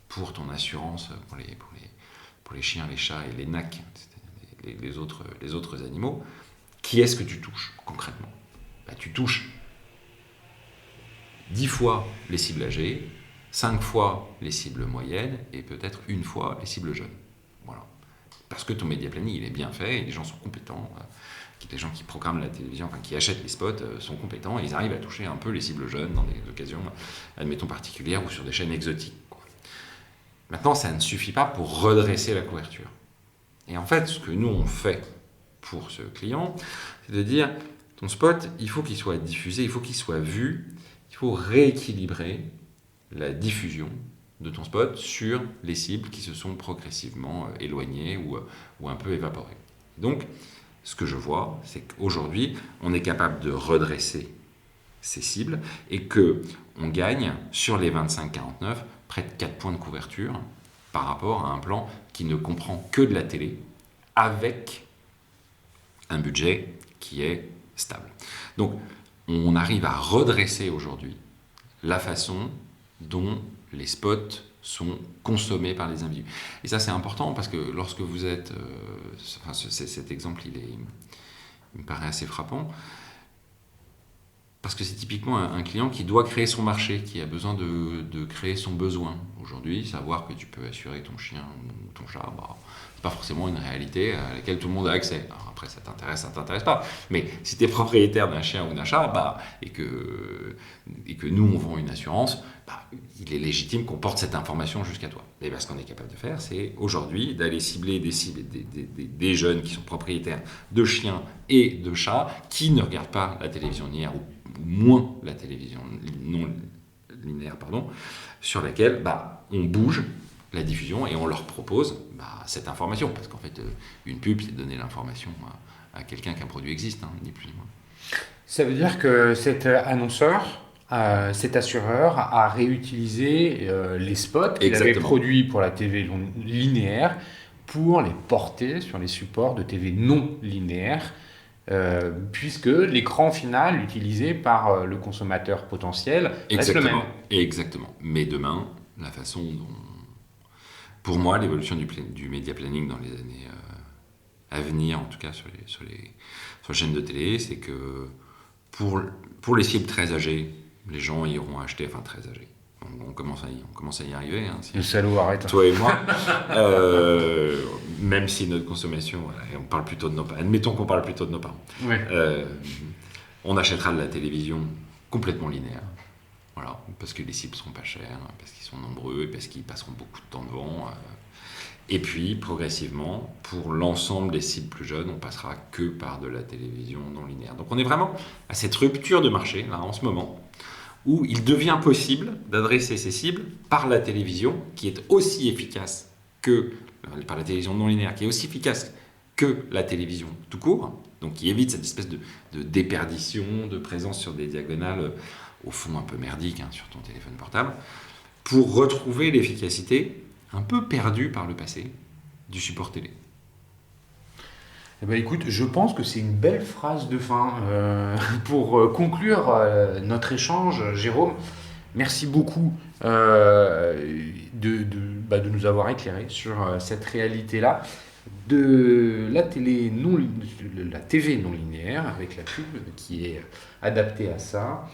pour ton assurance, pour les chiens, les chats et les NAC, les autres animaux, qui est-ce que tu touches concrètement ? Tu touches 10 fois les cibles âgées, 5 fois les cibles moyennes et peut-être une fois les cibles jeunes. Voilà. Parce que ton média planning, il est bien fait et les gens sont compétents. Les gens qui programment la télévision, enfin qui achètent les spots, sont compétents et ils arrivent à toucher un peu les cibles jeunes dans des occasions, admettons, particulières ou sur des chaînes exotiques. Maintenant, ça ne suffit pas pour redresser la couverture. Et en fait, ce que nous, on fait pour ce client, c'est de dire, ton spot, il faut qu'il soit diffusé, il faut qu'il soit vu, il faut rééquilibrer la diffusion de ton spot sur les cibles qui se sont progressivement éloignées ou un peu évaporées. Donc, ce que je vois, c'est qu'aujourd'hui, on est capable de redresser ces cibles et qu'on gagne sur les 25-49 près de 4 points de couverture par rapport à un plan qui ne comprend que de la télé avec un budget qui est stable. Donc, on arrive à redresser aujourd'hui la façon dont les spots sont consommés par les individus. Et ça, c'est important parce que lorsque vous êtes... cet exemple, il me paraît assez frappant. Parce que c'est typiquement un client qui doit créer son marché, qui a besoin de créer son besoin. Aujourd'hui, savoir que tu peux assurer ton chien ou ton chat, c'est pas forcément une réalité à laquelle tout le monde a accès. Alors après, ça t'intéresse pas. Mais si tu es propriétaire d'un chien ou d'un chat, et que nous, on vend une assurance, il est légitime qu'on porte cette information jusqu'à toi. Et ce qu'on est capable de faire, c'est aujourd'hui d'aller cibler des jeunes qui sont propriétaires de chiens et de chats qui ne regardent pas la télévision linéaire ou moins la télévision non linéaire, sur laquelle on bouge la diffusion et on leur propose cette information. Parce qu'en fait, une pub, c'est donner l'information à quelqu'un qu'un produit existe, ni plus ni moins. Ça veut dire que cet annonceur, cet assureur a réutilisé les spots qu'il avait produits pour la TV linéaire pour les porter sur les supports de TV non linéaire, puisque l'écran final utilisé par le consommateur potentiel reste le même. Exactement. Mais demain, la façon dont... Pour moi, l'évolution du média planning dans les années à venir, en tout cas sur les chaînes de télé, c'est que pour les cibles très âgées, les gens iront acheter, enfin très âgés. On commence à y arriver. Le salaud arrête. Toi et moi. Même si notre consommation, on parle plutôt de nos parents. Admettons qu'on parle plutôt de nos parents. Ouais. On achètera de la télévision complètement linéaire. Voilà, parce que les cibles seront pas chères, parce qu'ils sont nombreux, et parce qu'ils passeront beaucoup de temps devant. Et puis, progressivement, pour l'ensemble des cibles plus jeunes, on passera que par de la télévision non linéaire. Donc on est vraiment à cette rupture de marché, là, en ce moment, où il devient possible d'adresser ces cibles par la télévision, qui est aussi efficace que... par la télévision non linéaire, qui est aussi efficace que la télévision tout court, donc qui évite cette espèce de déperdition, de présence sur des diagonales, au fond un peu merdiques, sur ton téléphone portable, pour retrouver l'efficacité un peu perdue par le passé du support télé. Eh ben écoute, je pense que c'est une belle phrase de fin pour conclure notre échange. Jérôme, merci beaucoup de nous avoir éclairé sur cette réalité-là de la TV non linéaire avec la pub qui est adaptée à ça.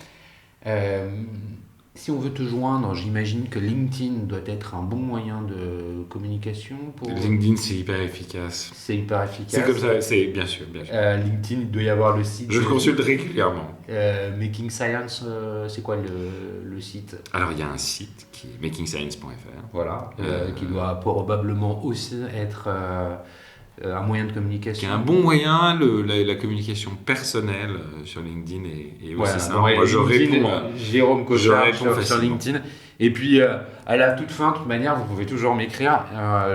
Si on veut te joindre, j'imagine que LinkedIn doit être un bon moyen de communication pour... LinkedIn, c'est hyper efficace. C'est hyper efficace. C'est comme ça, c'est bien sûr, bien sûr. LinkedIn, il doit y avoir le site. Je le consulte régulièrement. Making Science, c'est quoi le site? Alors, il y a un site qui est makingscience.fr. Voilà, qui doit probablement aussi être un moyen de communication. Qui est un bon moyen, la communication personnelle sur LinkedIn est aussi simple. Ouais, Moi, je réponds. Jérôme Cochard réponds sur facilement. LinkedIn. Et puis, à la toute fin, de toute manière, vous pouvez toujours m'écrire.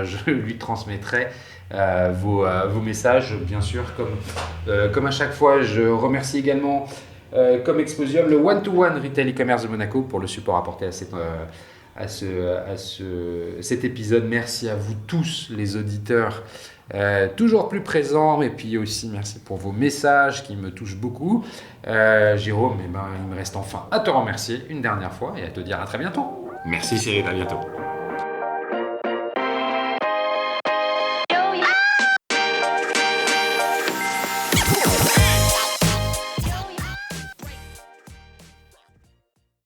Je lui transmettrai vos messages, bien sûr. Comme à chaque fois, je remercie également, comme Exposium, le One-to-One Retail e-commerce de Monaco pour le support apporté à cet épisode. Merci à vous tous, les auditeurs, toujours plus présents. Et puis aussi, merci pour vos messages qui me touchent beaucoup. Jérôme, il me reste enfin à te remercier une dernière fois et à te dire à très bientôt. Merci Cyril, à bientôt.